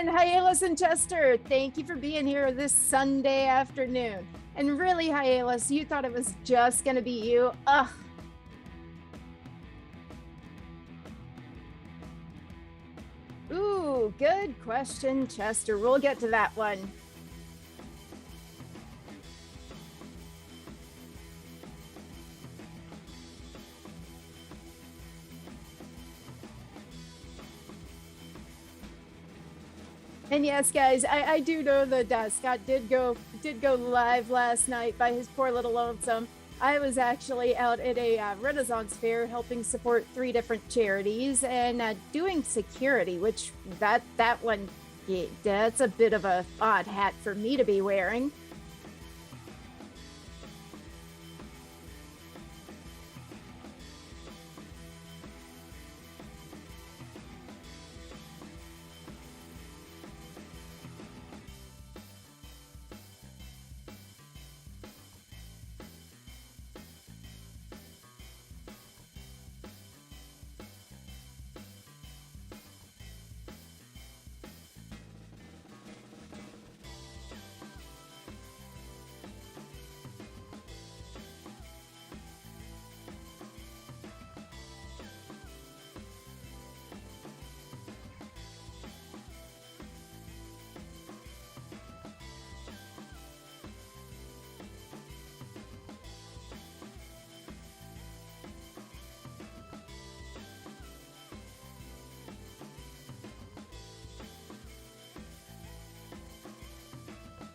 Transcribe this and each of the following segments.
And Hyalus and Chester, thank you for being here this Sunday afternoon. And really, Hyalus, you thought it was just gonna be you? Ugh. Ooh, good question, Chester. We'll get to that one. And yes, guys, I do know that Scott did go live last night by his poor little lonesome. I was actually out at a Renaissance fair helping support 3 different charities and doing security, which that one, yeah, that's a bit of a odd hat for me to be wearing.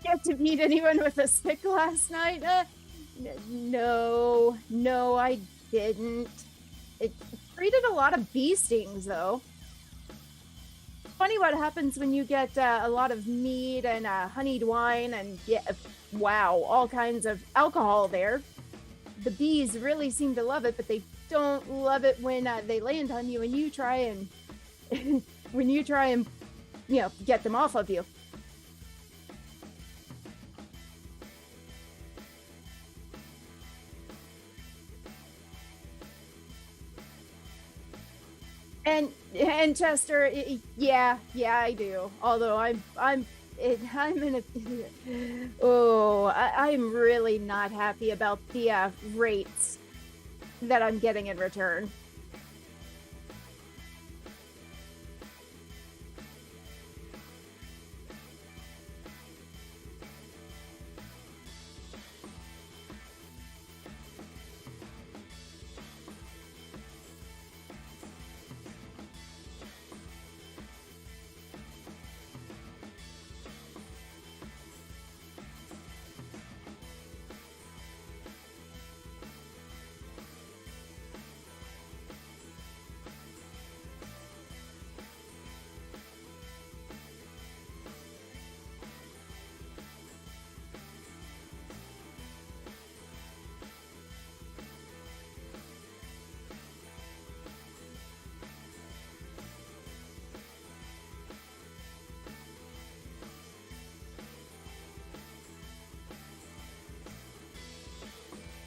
Get to meet anyone with a stick last night? No, I didn't. It treated a lot of bee stings, though. Funny what happens when you get a lot of mead and honeyed wine and, yeah, wow, all kinds of alcohol there. The bees really seem to love it, but they don't love it when they land on you and you try and when you try and get them off of you. And Chester, yeah, I do. Although I'm in a I'm really not happy about the rates that I'm getting in return.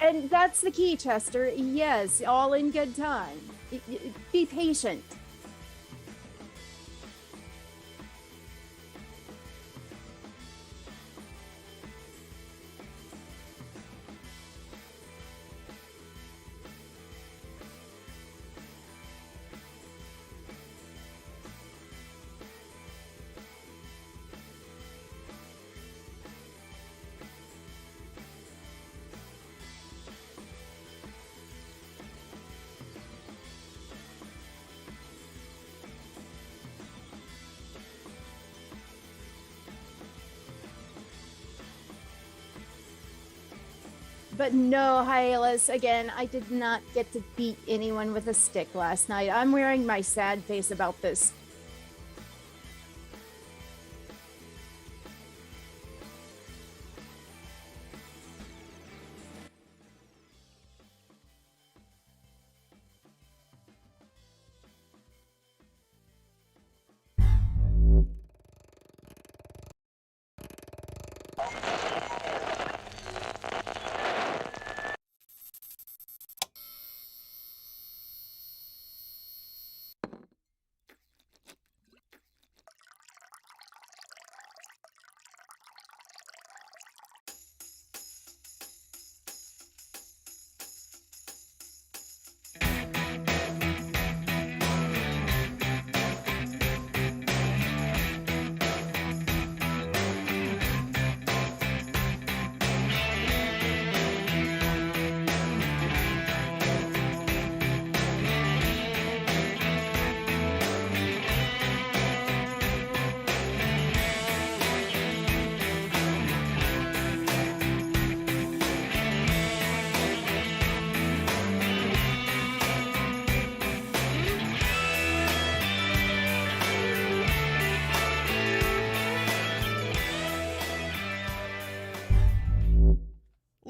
And that's the key, Chester. Yes, all in good time. Be patient. But no, Hylas, again, I did not get to beat anyone with a stick last night. I'm wearing my sad face about this.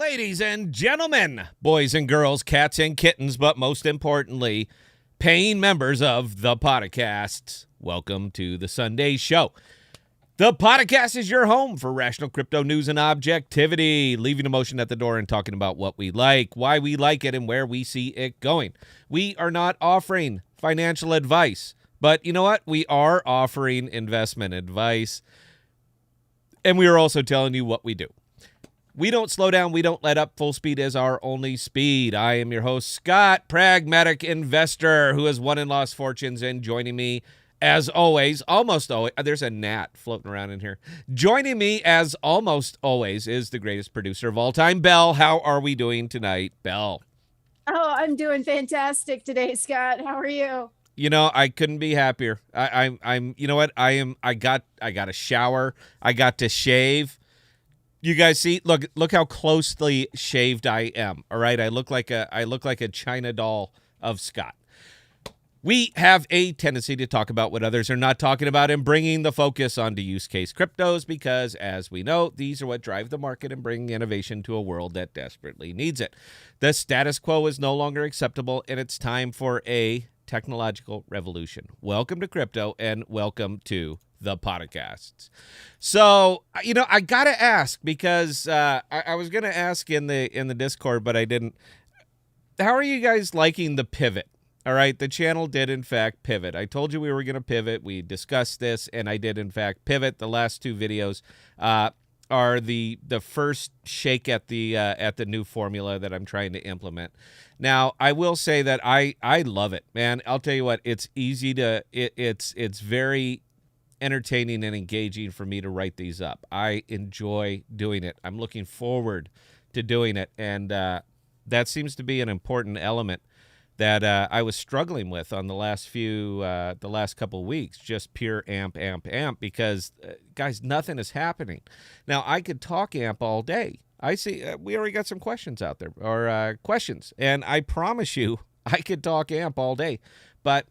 Ladies and gentlemen, boys and girls, cats and kittens, but most importantly, paying members of the podcast, welcome to the Sunday show. The podcast is your home for rational crypto news and objectivity, leaving emotion at the door and talking about what we like, why we like it, and where we see it going. We are not offering financial advice, but you know what? We are offering investment advice, and we are also telling you what we do. We don't slow down. We don't let up. Full speed is our only speed. I am your host, Scott, pragmatic investor who has won and lost fortunes. And joining me, as always, almost always, there's a gnat floating around in here. Joining me, as almost always, is the greatest producer of all time, Belle. How are we doing tonight, Belle? Oh, I'm doing fantastic today, Scott. How are you? You know, I couldn't be happier. I'm. You know what? I got a shower. I got to shave. You guys see, look how closely shaved I am. All right, I look like a China doll of Scott. We have a tendency to talk about what others are not talking about and bringing the focus onto use case cryptos because, as we know, these are what drive the market and bring innovation to a world that desperately needs it. The status quo is no longer acceptable, and it's time for a technological revolution. Welcome to crypto, and welcome to the podcasts. So, you know, I gotta ask because I was gonna ask in the Discord, but I didn't. How are you guys liking the pivot? All right, the channel did in fact pivot. I told you we were gonna pivot. We discussed this, and I did in fact pivot. The last two videos are the first shake at the new formula that I'm trying to implement. Now, I will say that I love it, man. I'll tell you what, it's easy to it's very entertaining and engaging for me to write these up. I enjoy doing it. I'm looking forward to doing it, and that seems to be an important element that I was struggling with on the last couple of weeks. Just pure amp, because guys, nothing is happening. Now, I could talk amp all day. I see we already got some questions out there, or questions, and I promise you, I could talk amp all day, but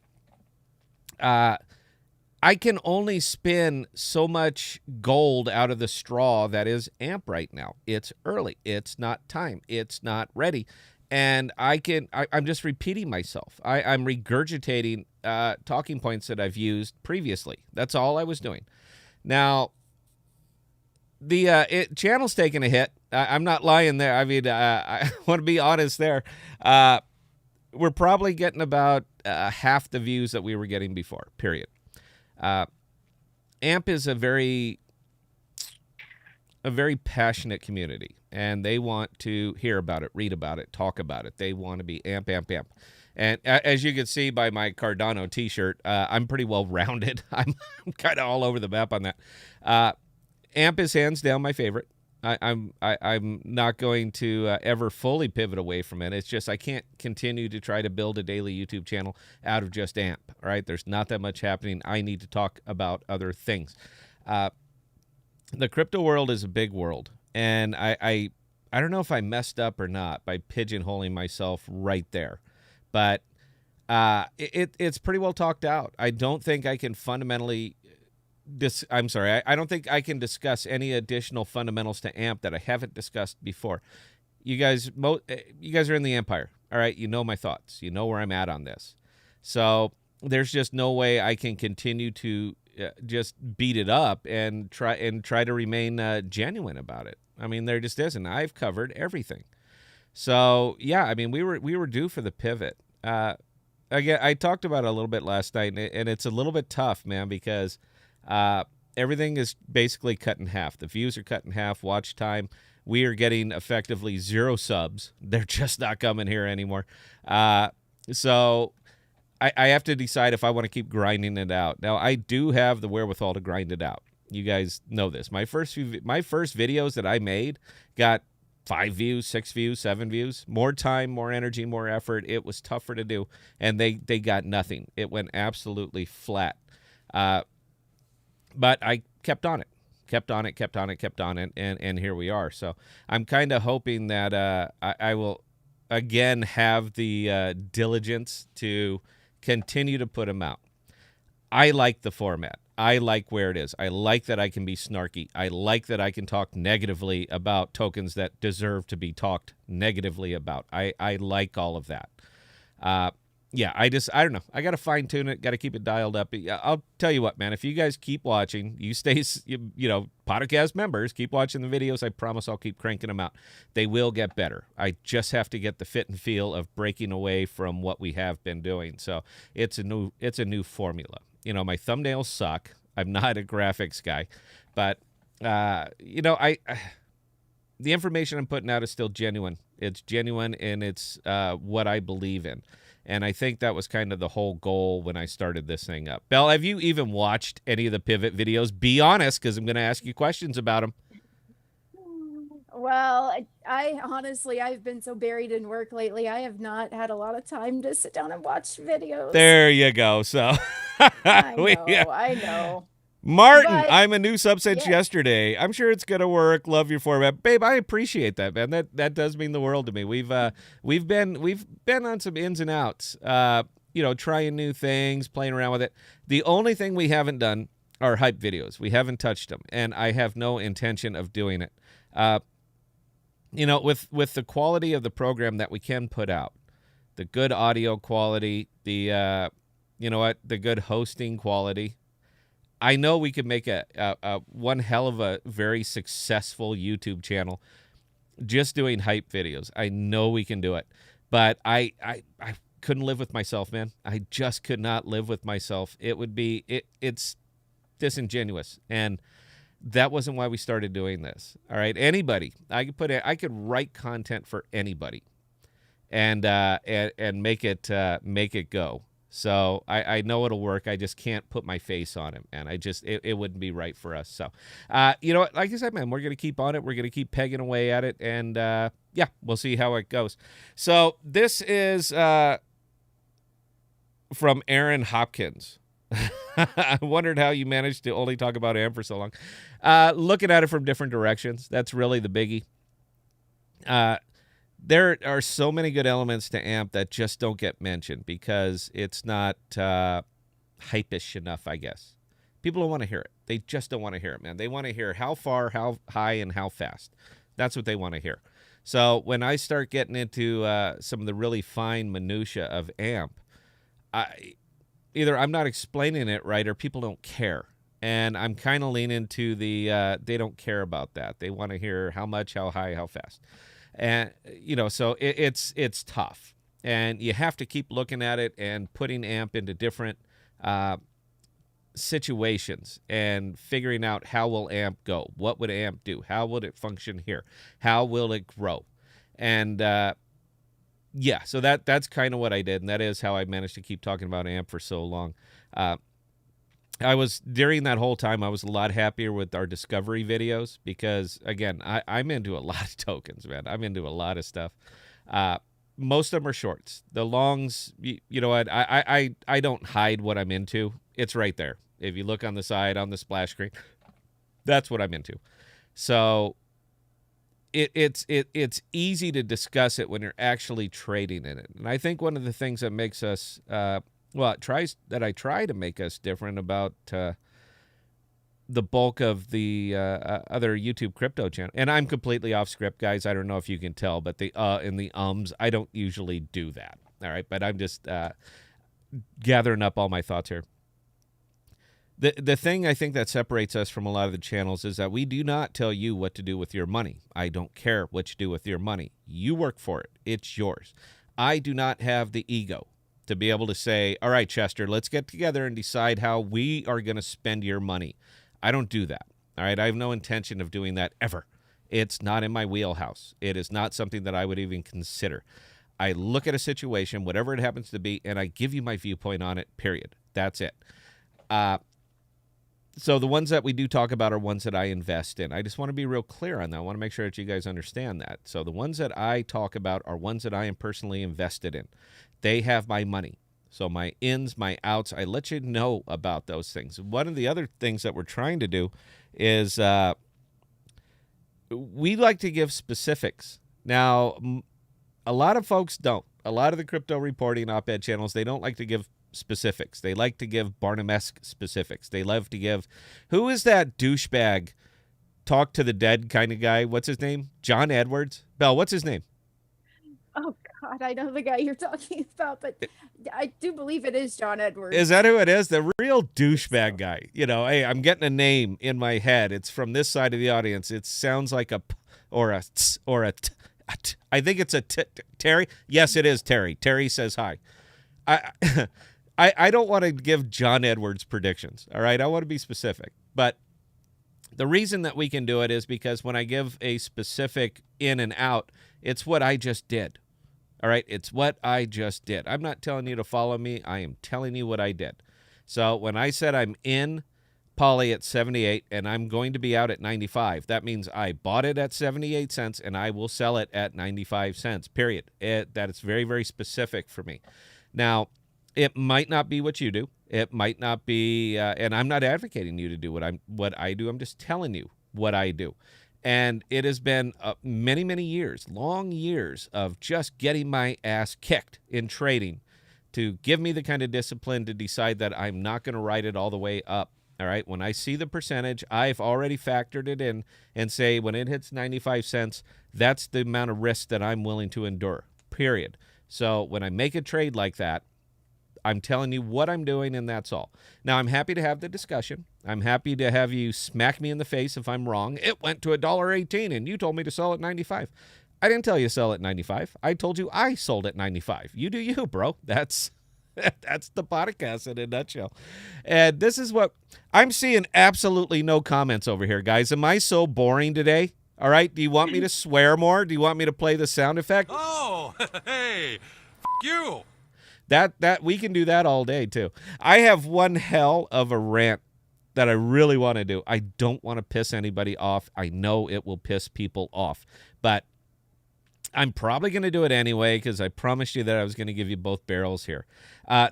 I can only spin so much gold out of the straw that is amp right now. It's early. It's not time. It's not ready. And I'm just repeating myself. I'm regurgitating talking points that I've used previously. That's all I was doing. Now, the channel's taking a hit. I'm not lying there. I mean, I want to be honest there. We're probably getting about half the views that we were getting before, period. AMP is a very passionate community, and they want to hear about it, read about it, talk about it. They want to be amp. And as you can see by my Cardano t-shirt, I'm pretty well rounded. I'm kind of all over the map on that. AMP is hands down my favorite. I'm not going to ever fully pivot away from it. It's just I can't continue to try to build a daily YouTube channel out of just AMP. All right, there's not that much happening. I need to talk about other things. The crypto world is a big world, and I don't know if I messed up or not by pigeonholing myself right there, but it's pretty well talked out. I don't think I can fundamentally. I don't think I can discuss any additional fundamentals to AMP that I haven't discussed before. You guys are in the empire, all right? You know my thoughts. You know where I'm at on this. So there's just no way I can continue to just beat it up and try to remain genuine about it. I mean, there just isn't. I've covered everything. So yeah, I mean, we were due for the pivot. Again, I talked about it a little bit last night, and it's a little bit tough, man, because everything is basically cut in half. The views are cut in half. Watch time. We are getting effectively 0 subs. They're just not coming here anymore. So I have to decide if I want to keep grinding it out. Now, I do have the wherewithal to grind it out. You guys know this. My first videos that I made got 5 views, 6 views, 7 views. More time, more energy, more effort. It was tougher to do, and they got nothing. It went absolutely flat. But I kept on it, and here we are. So I'm kind of hoping that I will, again, have the diligence to continue to put them out. I like the format. I like where it is. I like that I can be snarky. I like that I can talk negatively about tokens that deserve to be talked negatively about. I like all of that. Yeah, I don't know. I got to fine tune it. Got to keep it dialed up. I'll tell you what, man. If you guys keep watching, you stay, podcast members, keep watching the videos. I promise I'll keep cranking them out. They will get better. I just have to get the fit and feel of breaking away from what we have been doing. So it's a new formula. My thumbnails suck. I'm not a graphics guy, but the information I'm putting out is still genuine. It's genuine, and it's what I believe in. And I think that was kind of the whole goal when I started this thing up. Belle, have you even watched any of the Pivot videos? Be honest, because I'm going to ask you questions about them. Well, I honestly, I've been so buried in work lately. I have not had a lot of time to sit down and watch videos. There you go. So I know. Martin, But, I'm a new sub since yesterday. I'm sure it's gonna work. Love your format, babe. I appreciate that, man. That does mean the world to me. We've been on some ins and outs. Trying new things, playing around with it. The only thing we haven't done are hype videos. We haven't touched them, and I have no intention of doing it. With the quality of the program that we can put out, the good audio quality, the good hosting quality. I know we could make a one hell of a very successful YouTube channel just doing hype videos. I know we can do it, but I couldn't live with myself, man. I just could not live with myself. It's disingenuous, and that wasn't why we started doing this. All right, anybody, I could write content for anybody, and make it go. So I know it'll work. I just can't put my face on it, and it wouldn't be right for us. So, what? Like I said, man, we're going to keep on it. We're going to keep pegging away at it, and we'll see how it goes. So this is from Aaron Hopkins. I wondered how you managed to only talk about AMP for so long. Looking at it from different directions, that's really the biggie. There are so many good elements to AMP that just don't get mentioned because it's not hype-ish enough, I guess. People don't want to hear it. They just don't want to hear it, man. They want to hear how far, how high, and how fast. That's what they want to hear. So when I start getting into some of the really fine minutia of AMP, either I'm not explaining it right or people don't care. And I'm kind of leaning to the they don't care about that. They want to hear how much, how high, how fast. And, so it's tough. And you have to keep looking at it and putting AMP into different situations and figuring out how will AMP go? What would AMP do? How would it function here? How will it grow? And, so that's kind of what I did. And that is how I managed to keep talking about AMP for so long. During that whole time, I was a lot happier with our discovery videos because, again, I'm into a lot of tokens, man. I'm into a lot of stuff. Most of them are shorts. The longs, you know what? I don't hide what I'm into. It's right there. If you look on the side, on the splash screen, that's what I'm into. So it's easy to discuss it when you're actually trading in it. And I think one of the things that makes us I try to make us different about the bulk of the other YouTube crypto channel. And I'm completely off script, guys. I don't know if you can tell, but the and the I don't usually do that. All right, but I'm just gathering up all my thoughts here. The thing I think that separates us from a lot of the channels is that we do not tell you what to do with your money. I don't care what you do with your money. You work for it. It's yours. I do not have the ego to be able to say, all right, Chester, let's get together and decide how we are going to spend your money. I don't do that. All right. I have no intention of doing that ever. It's not in my wheelhouse. It is not something that I would even consider. I look at a situation, whatever it happens to be, and I give you my viewpoint on it, period. That's it. So the ones that we do talk about are ones that I invest in. I just want to be real clear on that. I want to make sure that you guys understand that. So the ones that I talk about are ones that I am personally invested in. They have my money. So my ins, my outs, I let you know about those things. One of the other things that we're trying to do is we like to give specifics. Now, a lot of folks don't. A lot of the crypto reporting op-ed channels, they don't like to give specifics. They like to give Barnum-esque specifics. They love to give, who is that douchebag, talk to the dead kind of guy? What's his name? John Edwards? Belle, what's his name? Oh God, I know the guy you're talking about, but I do believe it is John Edwards. Is that who it is? The real douchebag guy. You know, hey, I'm getting a name in my head. It's from this side of the audience. It sounds like a p or a t or a t. I think it's a t. Terry? Yes, it is Terry. Terry says hi. I I don't want to give John Edwards predictions, all right? I want to be specific. But the reason that we can do it is because when I give a specific in and out, it's what I just did. All right? It's what I just did. I'm not telling you to follow me. I am telling you what I did. So when I said I'm in Poly at 78 and I'm going to be out at 95, that means I bought it at 78 cents and I will sell it at 95 cents, period. That is very, very specific for me. Now, it might not be what you do. It might not be, and I'm not advocating you to do what I do. I'm just telling you what I do. And it has been many, many years, long years of just getting my ass kicked in trading to give me the kind of discipline to decide that I'm not going to ride it all the way up. All right. When I see the percentage, I've already factored it in and say when it hits 95 cents, that's the amount of risk that I'm willing to endure, period. So when I make a trade like that, I'm telling you what I'm doing, and that's all. Now, I'm happy to have the discussion. I'm happy to have you smack me in the face if I'm wrong. It went to $1.18, and you told me to sell at 95. I didn't tell you to sell at 95. I told you I sold at 95. You do you, bro. That's the podcast in a nutshell. And this is what I'm seeing. Absolutely no comments over here, guys. Am I so boring today? All right. Do you want me to swear more? Do you want me to play the sound effect? Oh, hey, you. That we can do that all day too. I have one hell of a rant that I really want to do. I don't want to piss anybody off. I know it will piss people off, but I'm probably going to do it anyway because I promised you that I was going to give you both barrels here.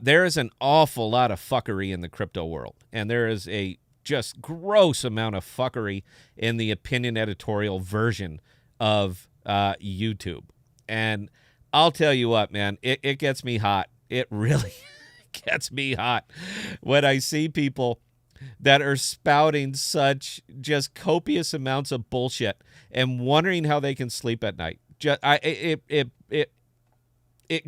There is an awful lot of fuckery in the crypto world, and there is a just gross amount of fuckery in the opinion editorial version of YouTube. And I'll tell you what, man, it gets me hot. It really gets me hot when I see people that are spouting such just copious amounts of bullshit and wondering how they can sleep at night. It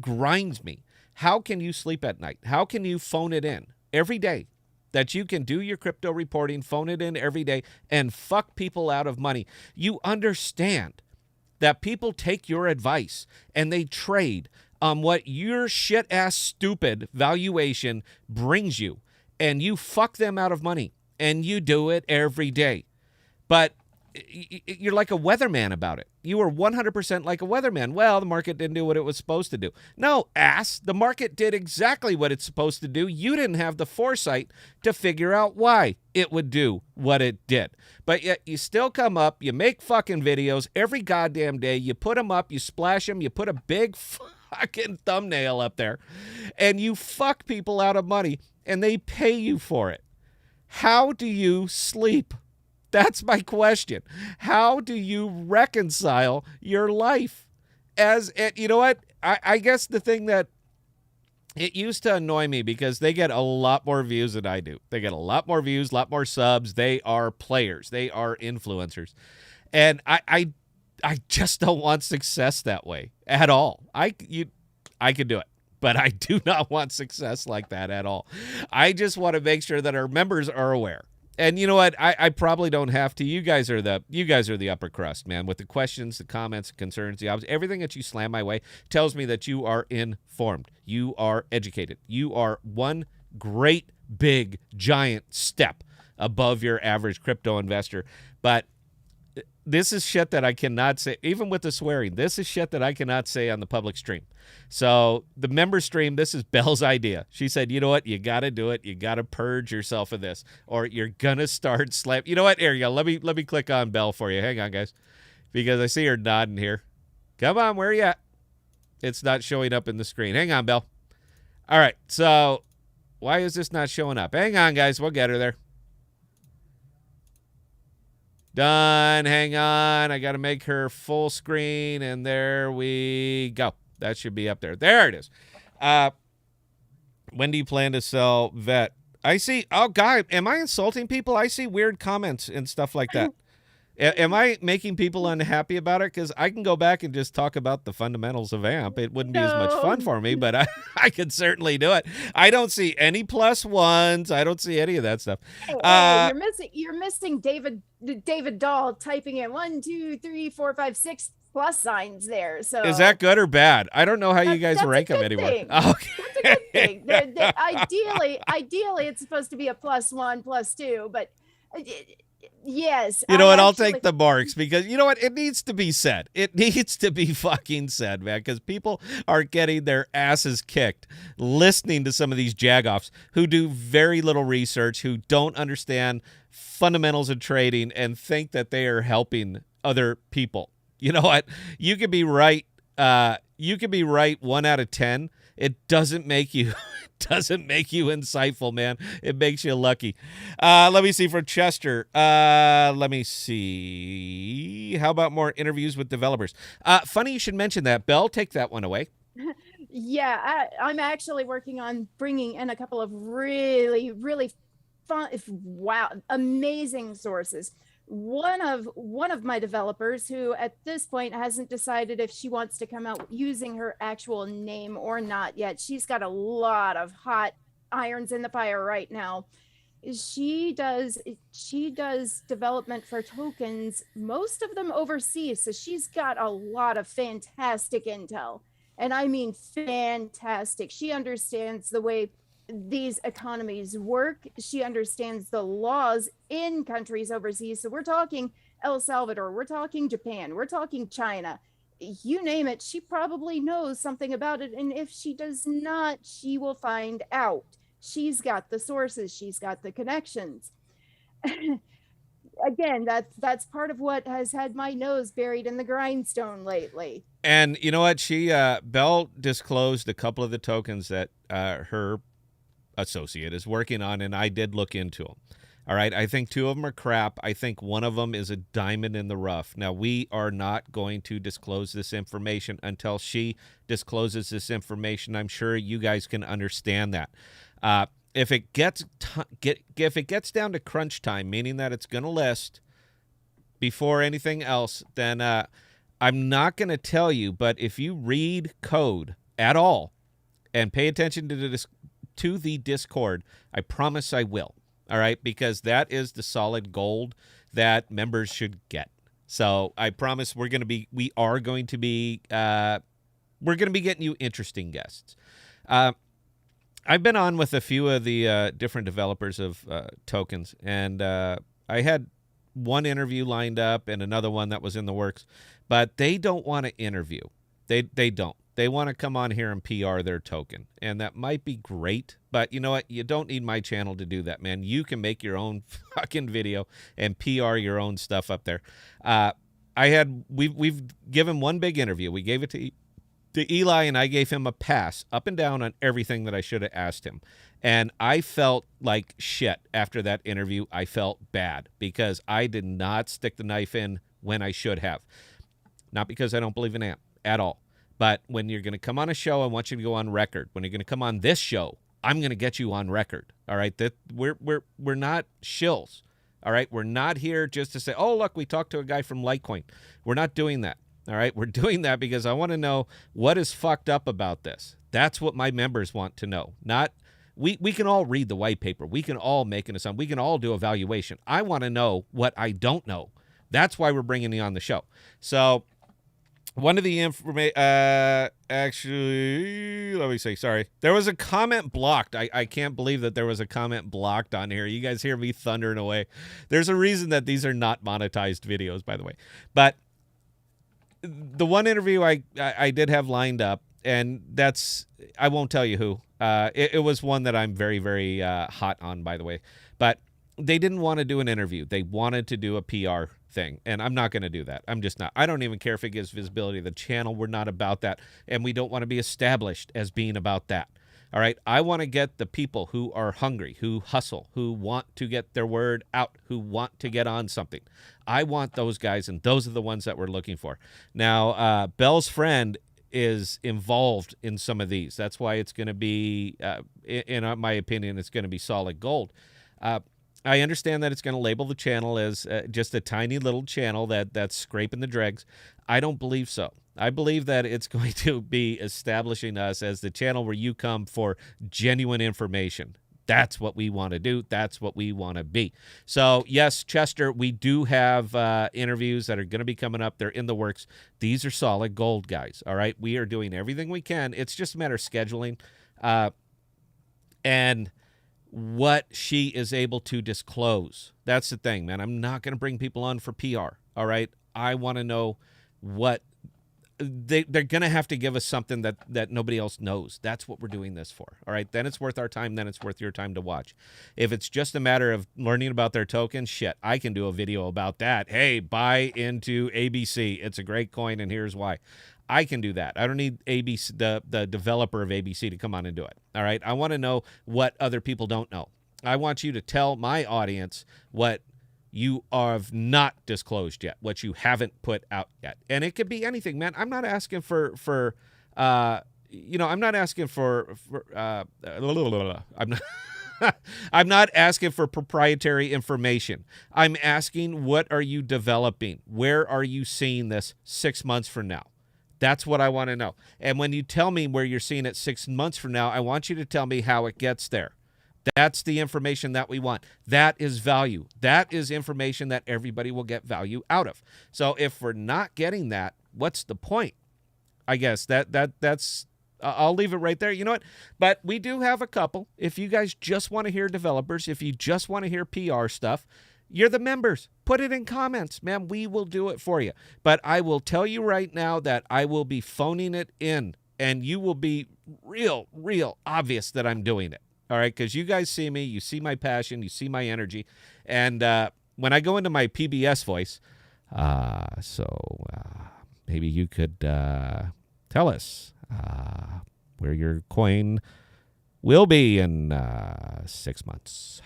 grinds me. How can you sleep at night? How can you phone it in every day that you can do your crypto reporting, phone it in every day, and fuck people out of money? You understand that people take your advice and they trade on what your shit-ass stupid valuation brings you, and you fuck them out of money, and you do it every day. But you're like a weatherman about it. You are 100% like a weatherman. Well, the market didn't do what it was supposed to do. No, ass. The market did exactly what it's supposed to do. You didn't have the foresight to figure out why it would do what it did. But yet you still come up, you make fucking videos every goddamn day. You put them up, you splash them, you put a big fucking thumbnail up there, and you fuck people out of money, and they pay you for it. How do you sleep? That's my question. How do you reconcile your life? You know what? I guess the thing that it used to annoy me because they get a lot more views than I do. They get a lot more views, a lot more subs. They are players. They are influencers. And I just don't want success that way at all. I could do it, but I do not want success like that at all. I just want to make sure that our members are aware. And you know what? I probably don't have to. You guys are the upper crust, man. With the questions, the comments, the concerns, everything that you slam my way tells me that you are informed. You are educated. You are one great, big, giant step above your average crypto investor. But this is shit that I cannot say, even with the swearing. This is shit that I cannot say on the public stream. So the member stream, this is Belle's idea. She said, you know what? You got to do it. You got to purge yourself of this, or you're going to start slap. You know what? Here you go. Let me click on Belle for you. Hang on, guys, because I see her nodding here. Come on, where are you at? It's not showing up in the screen. Hang on, Belle. All right. So why is this not showing up? Hang on, guys. We'll get her there. Done. Hang on. I got to make her full screen, and there we go. That should be up there. There it is. When do you plan to sell vet? I see. Oh, God, am I insulting people? I see weird comments and stuff like that. Am I making people unhappy about it? Because I can go back and just talk about the fundamentals of AMP. It wouldn't be as much fun for me, but I could certainly do it. I don't see any +1s. I don't see any of that stuff. Oh, you're missing David Dahl typing in 1, 2, 3, 4, 5, 6 plus signs there. So is that good or bad? I don't know how you guys rank them anymore. Okay. That's a good thing. Ideally, it's supposed to be a +1, +2, but yes. You know what? I'll take the marks because you know what? It needs to be said. It needs to be fucking said, man, because people are getting their asses kicked listening to some of these jagoffs who do very little research, who don't understand fundamentals of trading and think that they are helping other people. You know what? You could be right. You could be right 1 out of 10. It doesn't make you insightful, man. It makes you lucky. Let me see for Chester. Let me see. How about more interviews with developers? Funny you should mention that. Bell, take that one away. Yeah, I'm actually working on bringing in a couple of really, really fun, amazing sources. One of my developers who at this point hasn't decided if she wants to come out using her actual name or not yet. She's got a lot of hot irons in the fire right now. She does development for tokens, most of them overseas. So she's got a lot of fantastic intel. And I mean fantastic. She understands the way these economies work. She understands the laws in countries overseas. So we're talking El Salvador, we're talking Japan, we're talking China, you name it. She probably knows something about it. And if she does not, she will find out. She's got the sources, she's got the connections. Again, that's part of what has had my nose buried in the grindstone lately. And you know what? She Bell disclosed a couple of the tokens that her associate is working on, and I did look into them. All right, I think 2 of them are crap. I think one of them is a diamond in the rough. Now, we are not going to disclose this information until she discloses this information. I'm sure you guys can understand that. If it gets down to crunch time, meaning that it's going to list before anything else, then I'm not going to tell you. But if you read code at all and pay attention to the Discord, I promise I will. All right, because that is the solid gold that members should get. So I promise we're going to be getting you interesting guests. I've been on with a few of the different developers of tokens, and I had one interview lined up and another one that was in the works, but they don't want to interview. They don't. They want to come on here and PR their token, and that might be great, but you know what? You don't need my channel to do that, man. You can make your own fucking video and PR your own stuff up there. We've given one big interview. We gave it to Eli, and I gave him a pass up and down on everything that I should have asked him. And I felt like shit after that interview. I felt bad because I did not stick the knife in when I should have. Not because I don't believe in AMP at all. But when you're going to come on a show, I want you to go on record. When you're going to come on this show, I'm going to get you on record. All right? That we're not shills. All right? We're not here just to say, "Oh, look, we talked to a guy from Litecoin." We're not doing that. All right? We're doing that because I want to know what is fucked up about this. That's what my members want to know. Not we can all read the white paper. We can all make an assumption. We can all do evaluation. I want to know what I don't know. That's why we're bringing you on the show. So one of the actually, let me see. Sorry. There was a comment blocked. I can't believe that there was a comment blocked on here. You guys hear me thundering away. There's a reason that these are not monetized videos, by the way. But the one interview I did have lined up, and I won't tell you who. It was one that I'm very, very hot on, by the way. But they didn't want to do an interview. They wanted to do a PR thing, and I'm not going to do that. I'm just not. I don't even care if it gives visibility to the channel. We're not about that, and we don't want to be established as being about that. All right? I want to get the people who are hungry, who hustle, who want to get their word out, who want to get on something. I want those guys, and those are the ones that we're looking for. Now, Bell's friend is involved in some of these. That's why it's going to be, in my opinion, it's going to be solid gold. I understand that it's going to label the channel as just a tiny little channel that's scraping the dregs. I don't believe so. I believe that it's going to be establishing us as the channel where you come for genuine information. That's what we want to do. That's what we want to be. So, yes, Chester, we do have interviews that are going to be coming up. They're in the works. These are solid gold, guys. All right? We are doing everything we can. It's just a matter of scheduling and what she is able to disclose. That's the thing, man. I'm not going to bring people on for PR. All right? I want to know what they're going to have to give us something that nobody else knows. That's what we're doing this for. All right. Then it's worth our time. Then it's worth your time to watch. If it's just a matter of learning about their tokens, shit, I can do a video about that. Hey, buy into ABC. It's a great coin, and here's why. I can do that. I don't need ABC, the developer of ABC, to come on and do it. All right. I want to know what other people don't know. I want you to tell my audience what you have not disclosed yet, what you haven't put out yet. And it could be anything, man. I'm not asking for I'm not asking for I'm not I'm not asking for proprietary information. I'm asking, what are you developing? Where are you seeing this 6 months from now? That's what I want to know. And when you tell me where you're seeing it 6 months from now, I want you to tell me how it gets there. That's the information that we want. That is value. That is information that everybody will get value out of. So if we're not getting that, what's the point? I guess that's I'll leave it right there. You know what? But we do have a couple. If you guys just want to hear developers, if you just want to hear PR stuff, you're the members. Put it in comments, man. We will do it for you. But I will tell you right now that I will be phoning it in, and you will be real obvious that I'm doing it. All right, because you guys see me, you see my passion, you see my energy. And when I go into my PBS voice, maybe you could tell us where your coin will be in 6 months.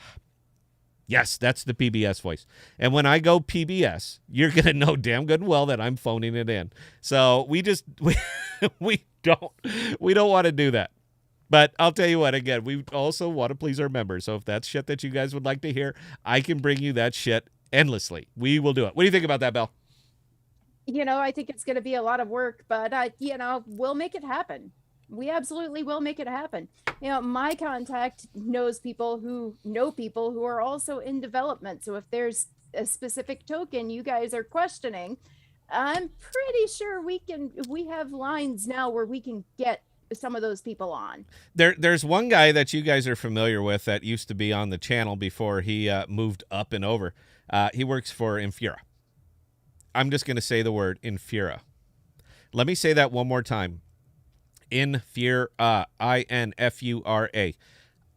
Yes, that's the PBS voice. And when I go PBS, you're going to know damn good and well that I'm phoning it in. So we don't want to do that. But I'll tell you what, again, we also want to please our members. So if that's shit that you guys would like to hear, I can bring you that shit endlessly. We will do it. What do you think about that, Belle? I think it's going to be a lot of work, but, we'll make it happen. We absolutely will make it happen. My contact knows people who know people who are also in development. So if there's a specific token you guys are questioning, I'm pretty sure we have lines now where we can get some of those people on. There's one guy that you guys are familiar with that used to be on the channel before he moved up and over. He works for Infura. I'm just going to say the word Infura. Let me say that one more time. Infura, Infura.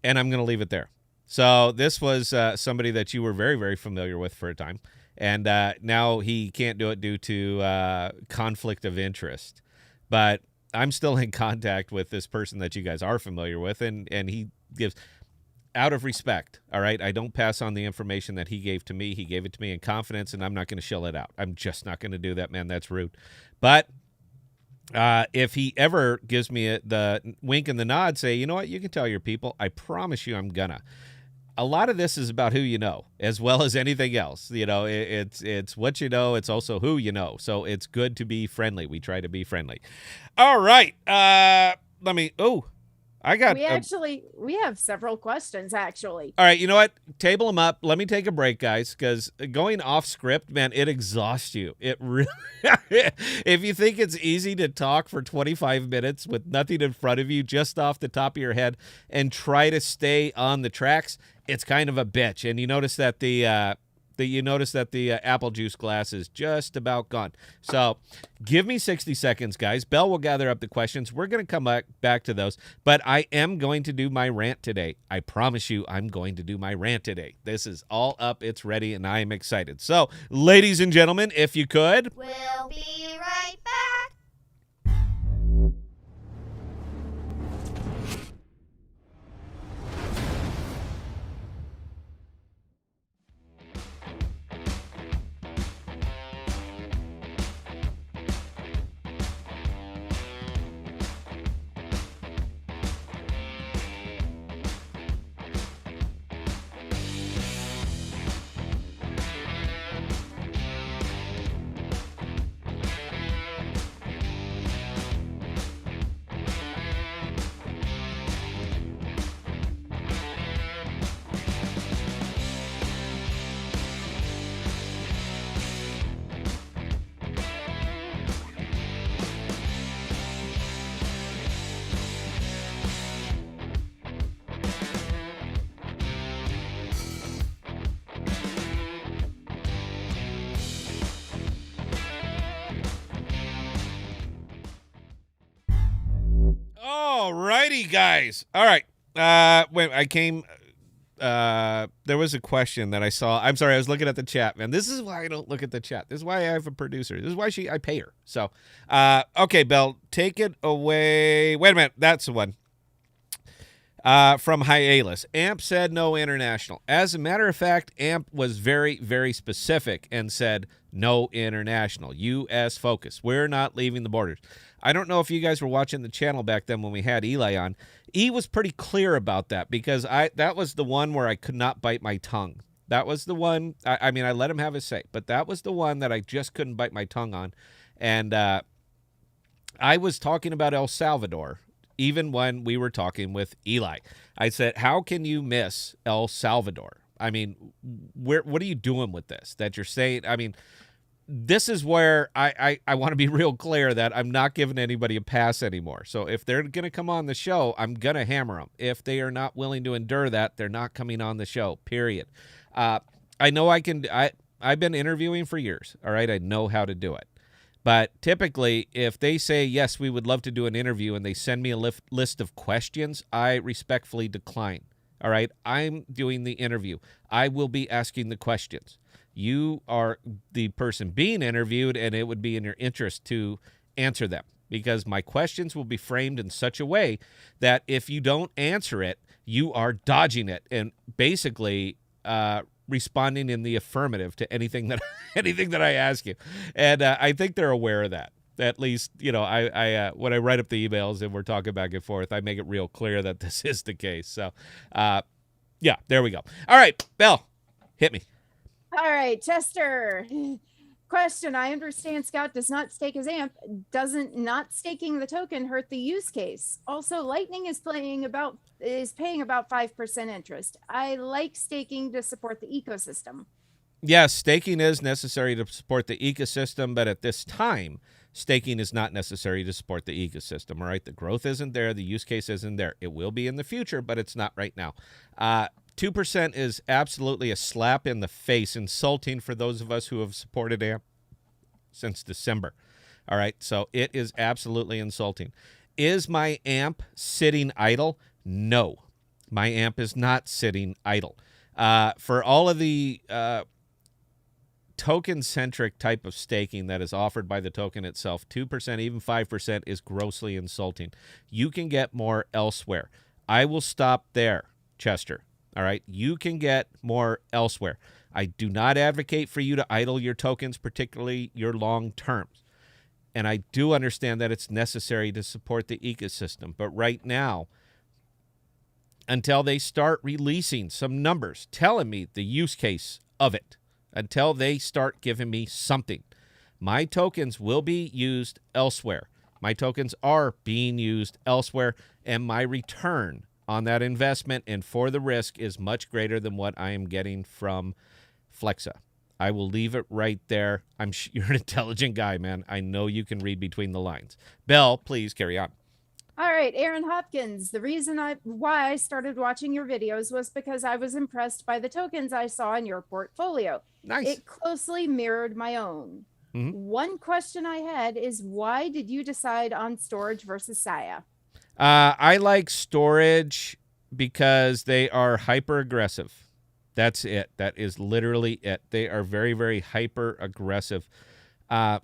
And I'm going to leave it there. So this was somebody that you were very, very familiar with for a time. And now he can't do it due to conflict of interest. But I'm still in contact with this person that you guys are familiar with, and he gives, out of respect, all right? I don't pass on the information that he gave to me. He gave it to me in confidence, and I'm not going to shell it out. I'm just not going to do that, man. That's rude. But if he ever gives me the wink and the nod, say, you know what, you can tell your people, I promise you I'm gonna. A lot of this is about who you know, as well as anything else. It's what you know. It's also who you know. So it's good to be friendly. We try to be friendly. All right. We have several questions, actually. All right. You know what? Table them up. Let me take a break, guys, because going off script, man, it exhausts you. It really, if you think it's easy to talk for 25 minutes with nothing in front of you, just off the top of your head, and try to stay on the tracks, it's kind of a bitch. And you notice that the apple juice glass is just about gone. So give me 60 seconds, guys. Belle will gather up the questions. We're going to come back to those. But I am going to do my rant today. I promise you I'm going to do my rant today. This is all up. It's ready, and I am excited. So, ladies and gentlemen, if you could. We'll be right back. righty, guys. All right. When I came, there was a question that I saw. I'm sorry, I was looking at the chat, man. This is why I don't look at the chat. This is why I have a producer. This is why I pay her. So, okay, Belle, take it away. Wait a minute. That's the one. From Hyalus. AMP said no international. As a matter of fact, AMP was very, very specific and said no international. U.S. focus. We're not leaving the borders. I don't know if you guys were watching the channel back then when we had Eli on. E was pretty clear about that because that was the one where I could not bite my tongue. That was the one. I mean, I let him have his say, but that was the one that I just couldn't bite my tongue on. And I was talking about El Salvador. Even when we were talking with Eli, I said, how can you miss El Salvador? I mean, what are you doing with this that you're saying? I mean, this is where I want to be real clear that I'm not giving anybody a pass anymore. So if they're going to come on the show, I'm going to hammer them. If they are not willing to endure that, they're not coming on the show, period. I know I've been interviewing for years, all right? I know how to do it. But typically, if they say, yes, we would love to do an interview, and they send me a list of questions, I respectfully decline. All right? I'm doing the interview. I will be asking the questions. You are the person being interviewed, and it would be in your interest to answer them because my questions will be framed in such a way that if you don't answer it, you are dodging it and basically responding in the affirmative to anything that I ask you. And I think they're aware of that. At least, you know, I when I write up the emails and we're talking back and forth, I make it real clear that this is the case. So, yeah, there we go. All right, Belle, hit me. All right, Chester. Question. I understand Scout does not stake his AMP. Doesn't not staking the token hurt the use case? Also, Lightning is paying about 5% interest. I like staking to support the ecosystem. Yes, staking is necessary to support the ecosystem, but at this time, staking is not necessary to support the ecosystem. All right, the growth isn't there, the use case isn't there. It will be in the future, but it's not right now. 2% is absolutely a slap in the face, insulting for those of us who have supported AMP since December. All right, so it is absolutely insulting. Is my AMP sitting idle? No, my AMP is not sitting idle. For all of the token-centric type of staking that is offered by the token itself, 2%, even 5% is grossly insulting. You can get more elsewhere. I will stop there, Chester. All right, you can get more elsewhere. I do not advocate for you to idle your tokens, particularly your long terms. And I do understand that it's necessary to support the ecosystem. But right now, until they start releasing some numbers telling me the use case of it, until they start giving me something, my tokens will be used elsewhere. My tokens are being used elsewhere, and my return on that investment and for the risk is much greater than what I am getting from Flexa. I will leave it right there. You're an intelligent guy, man. I know you can read between the lines. Belle, please carry on. All right, Aaron Hopkins. The reason why I started watching your videos was because I was impressed by the tokens I saw in your portfolio. Nice. It closely mirrored my own. Mm-hmm. One question I had is, why did you decide on storage versus Saya? I like storage because they are hyper aggressive. That's it. That is literally it. They are very, very hyper aggressive. I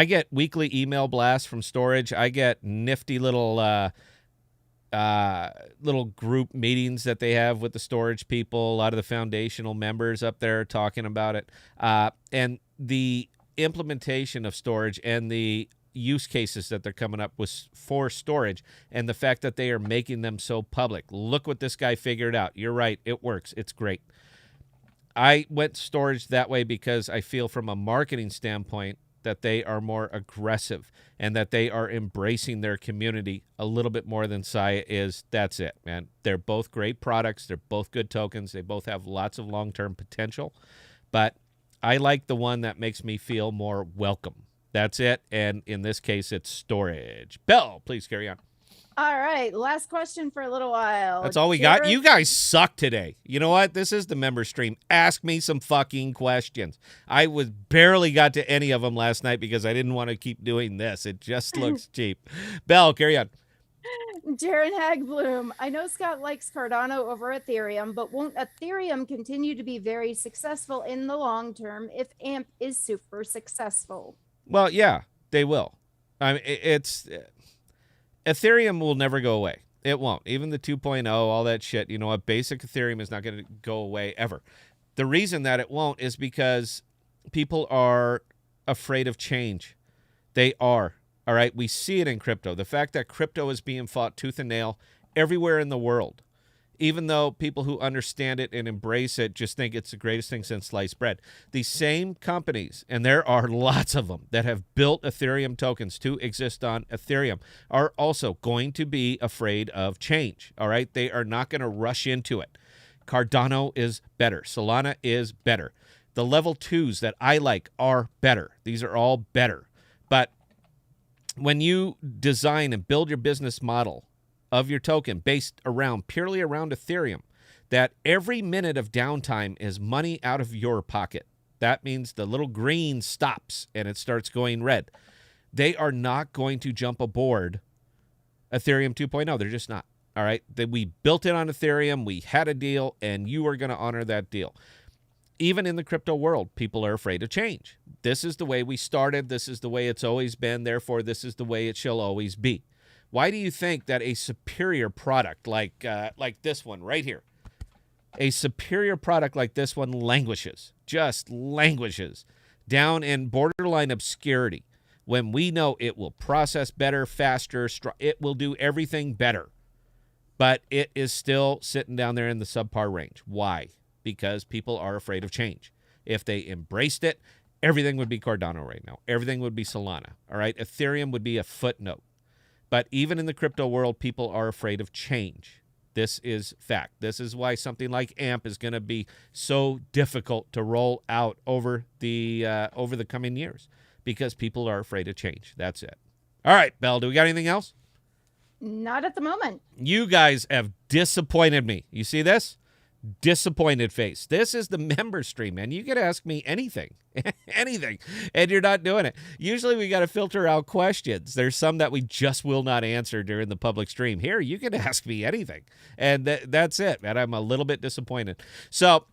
get weekly email blasts from storage. I get nifty little group meetings that they have with the storage people. A lot of the foundational members up there talking about it. And the implementation of storage and the use cases that they're coming up with for storage and the fact that they are making them so public. Look what this guy figured out. You're right. It works. It's great. I went storage that way because I feel from a marketing standpoint that they are more aggressive and that they are embracing their community a little bit more than Saya is. That's it, man. They're both great products. They're both good tokens. They both have lots of long-term potential. But I like the one that makes me feel more welcome. That's it. And in this case, it's storage. Belle, please carry on. All right. Last question for a little while. That's all we got. You guys suck today. You know what? This is the member stream. Ask me some fucking questions. I barely got to any of them last night because I didn't want to keep doing this. It just looks cheap. Belle, carry on. Jaren Hagbloom, I know Scott likes Cardano over Ethereum, but won't Ethereum continue to be very successful in the long term if AMP is super successful? Well, yeah, they will. I mean, Ethereum will never go away. It won't. Even the 2.0, all that shit, you know what? Basic Ethereum is not going to go away ever. The reason that it won't is because people are afraid of change. They are. All right. We see it in crypto. The fact that crypto is being fought tooth and nail everywhere in the world, even though people who understand it and embrace it just think it's the greatest thing since sliced bread. These same companies, and there are lots of them that have built Ethereum tokens to exist on Ethereum, are also going to be afraid of change. All right. They are not going to rush into it. Cardano is better. Solana is better. The level 2s that I like are better. These are all better. But when you design and build your business model of your token based purely around Ethereum, that every minute of downtime is money out of your pocket. That means the little green stops and it starts going red. They are not going to jump aboard Ethereum 2.0. They're just not. All right. We built it on Ethereum. We had a deal, and you are going to honor that deal. Even in the crypto world, people are afraid of change. This is the way we started. This is the way it's always been. Therefore, this is the way it shall always be. Why do you think that a superior product like this one right here, a superior product like this one languishes, just languishes down in borderline obscurity when we know it will process better, faster, it will do everything better, but it is still sitting down there in the subpar range? Why? Because people are afraid of change. If they embraced it, everything would be Cardano right now. Everything would be Solana. All right. Ethereum would be a footnote. But even in the crypto world, people are afraid of change. This is fact. This is why something like AMP is going to be so difficult to roll out over the coming years, because people are afraid of change. That's it. All right, Belle, do we got anything else? Not at the moment. You guys have disappointed me. You see this? Disappointed face. This is the member stream, man. You can ask me anything, anything, and you're not doing it. Usually we got to filter out questions. There's some that we just will not answer during the public stream. Here, you can ask me anything, and that's it, man. I'm a little bit disappointed. So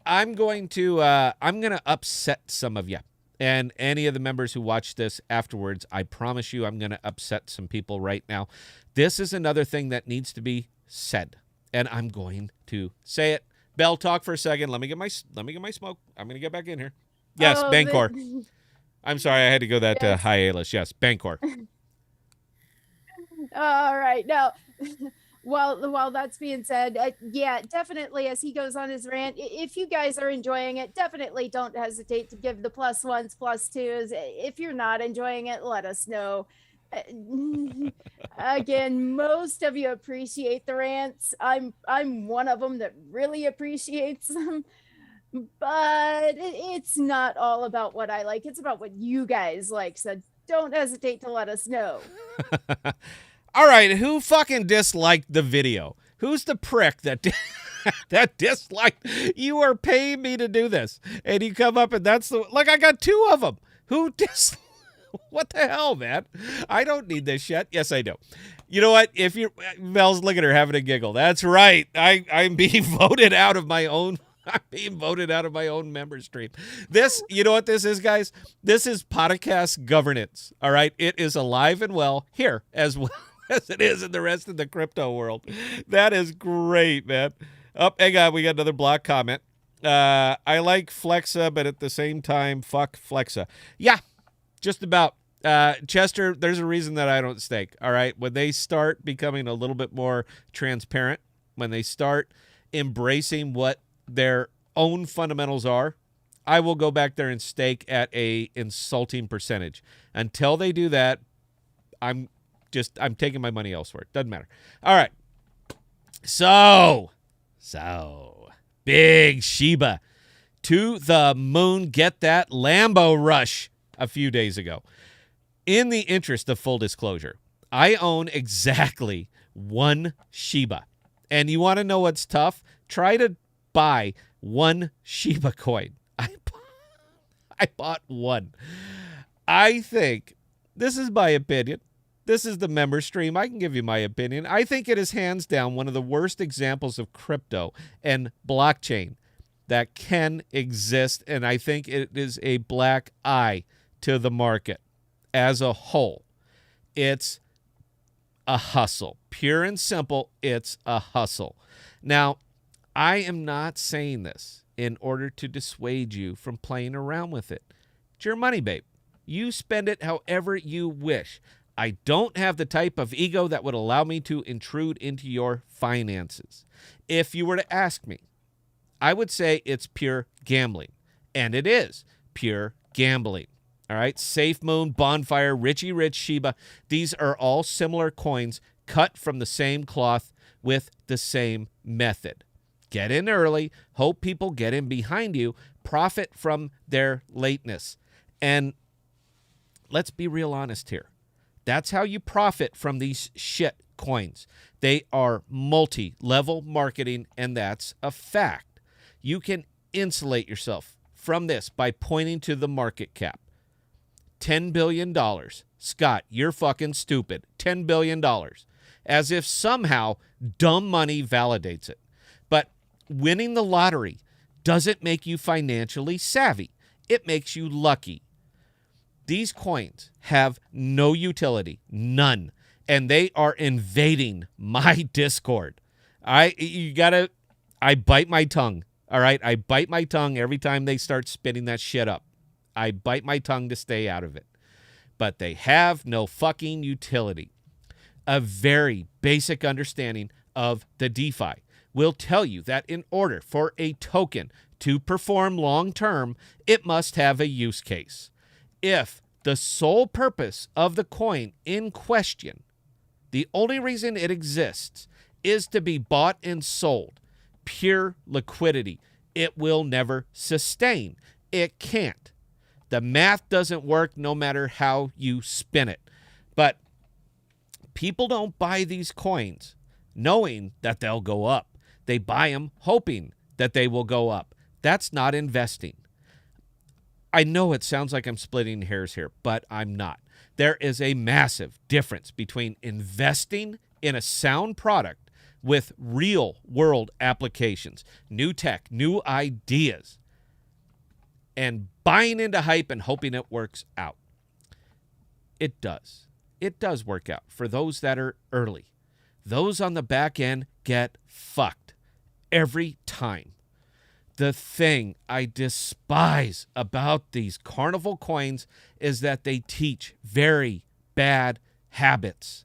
I'm going to upset some of you. And any of the members who watch this afterwards, I promise you I'm going to upset some people right now. This is another thing that needs to be said, and I'm going to say it. Belle, talk for a second. Let me get my smoke. I'm going to get back in here. Yes, Bancor. I'm sorry, I had to go that Yes. hiatus. Yes, Bancor. All right. Now, while that's being said, yeah, definitely as he goes on his rant, if you guys are enjoying it, definitely don't hesitate to give the +1s, +2s. If you're not enjoying it, let us know. Again, most of you appreciate the rants. I'm one of them that really appreciates them. But it's not all about what I like. It's about what you guys like. So don't hesitate to let us know. All right, who fucking disliked the video? Who's the prick that that disliked? You are paying me to do this, and you come up and that's the I got 2 of them. Who What the hell, man? I don't need this shit. Yes, I do. You know what? If you're Mel's, look at her having a giggle. That's right. I'm being voted out of my own. I'm being voted out of my own member stream. This, you know what this is, guys? This is podcast governance. All right. It is alive and well here as well as it is in the rest of the crypto world. That is great, man. Oh, hang on. We got another block comment. I like Flexa, but at the same time, fuck Flexa. Yeah, just about. Chester, there's a reason that I don't stake. All right. When they start becoming a little bit more transparent, when they start embracing what their own fundamentals are, I will go back there and stake at a insulting percentage. Until they do that, I'm taking my money elsewhere. Doesn't matter. All right. So Big Shiba to the moon. Get that Lambo rush a few days ago. In the interest of full disclosure, I own exactly 1 Shiba. And you want to know what's tough? Try to buy 1 Shiba coin. I bought 1. I think, this is my opinion, This is the member stream. I can give you my opinion. I think it is hands down one of the worst examples of crypto and blockchain that can exist, and I think it is a black eye to the market as a whole. It's a hustle. Pure and simple, it's a hustle. Now, I am not saying this in order to dissuade you from playing around with it. It's your money, babe. You spend it however you wish. I don't have the type of ego that would allow me to intrude into your finances. If you were to ask me, I would say it's pure gambling. And it is pure gambling. All right? Safe Moon, Bonfire, Richie Rich, Shiba. These are all similar coins cut from the same cloth with the same method. Get in early. Hope people get in behind you. Profit from their lateness. And let's be real honest here. That's how you profit from these shit coins. They are multi-level marketing, and that's a fact. You can insulate yourself from this by pointing to the market cap. $10 billion. Scott, you're fucking stupid. $10 billion. As if somehow dumb money validates it. But winning the lottery doesn't make you financially savvy. It makes you lucky. These coins have no utility, none, and they are invading my Discord. I bite my tongue, all right? I bite my tongue every time they start spitting that shit up. I bite my tongue to stay out of it. But they have no fucking utility. A very basic understanding of the DeFi will tell you that in order for a token to perform long term, it must have a use case. If the sole purpose of the coin in question, the only reason it exists, is to be bought and sold, pure liquidity, it will never sustain. It can't. The math doesn't work no matter how you spin it. But people don't buy these coins knowing that they'll go up. They buy them hoping that they will go up. That's not investing. I know it sounds like I'm splitting hairs here, but I'm not. There is a massive difference between investing in a sound product with real world applications, new tech, new ideas, and buying into hype and hoping it works out. It does. It does work out for those that are early. Those on the back end get fucked every time. The thing I despise about these carnival coins is that they teach very bad habits.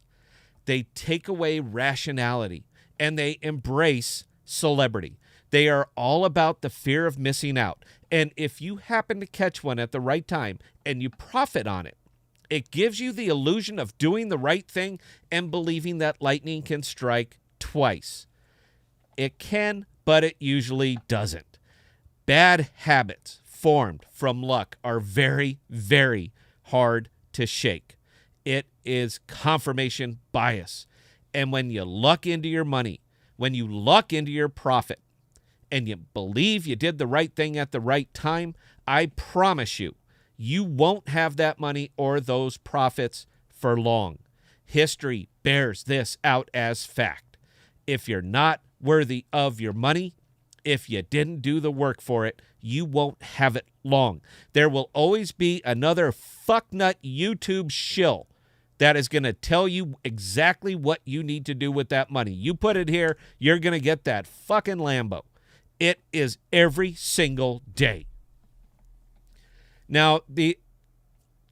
They take away rationality and they embrace celebrity. They are all about the fear of missing out. And if you happen to catch one at the right time and you profit on it, it gives you the illusion of doing the right thing and believing that lightning can strike twice. It can, but it usually doesn't. Bad habits formed from luck are very, very hard to shake. It is confirmation bias. And when you luck into your money, when you luck into your profit, and you believe you did the right thing at the right time, I promise you, you won't have that money or those profits for long. History bears this out as fact. If you're not worthy of your money, if you didn't do the work for it, you won't have it long. There will always be another fucknut YouTube shill that is going to tell you exactly what you need to do with that money. You put it here, you're going to get that fucking Lambo. It is every single day. Now,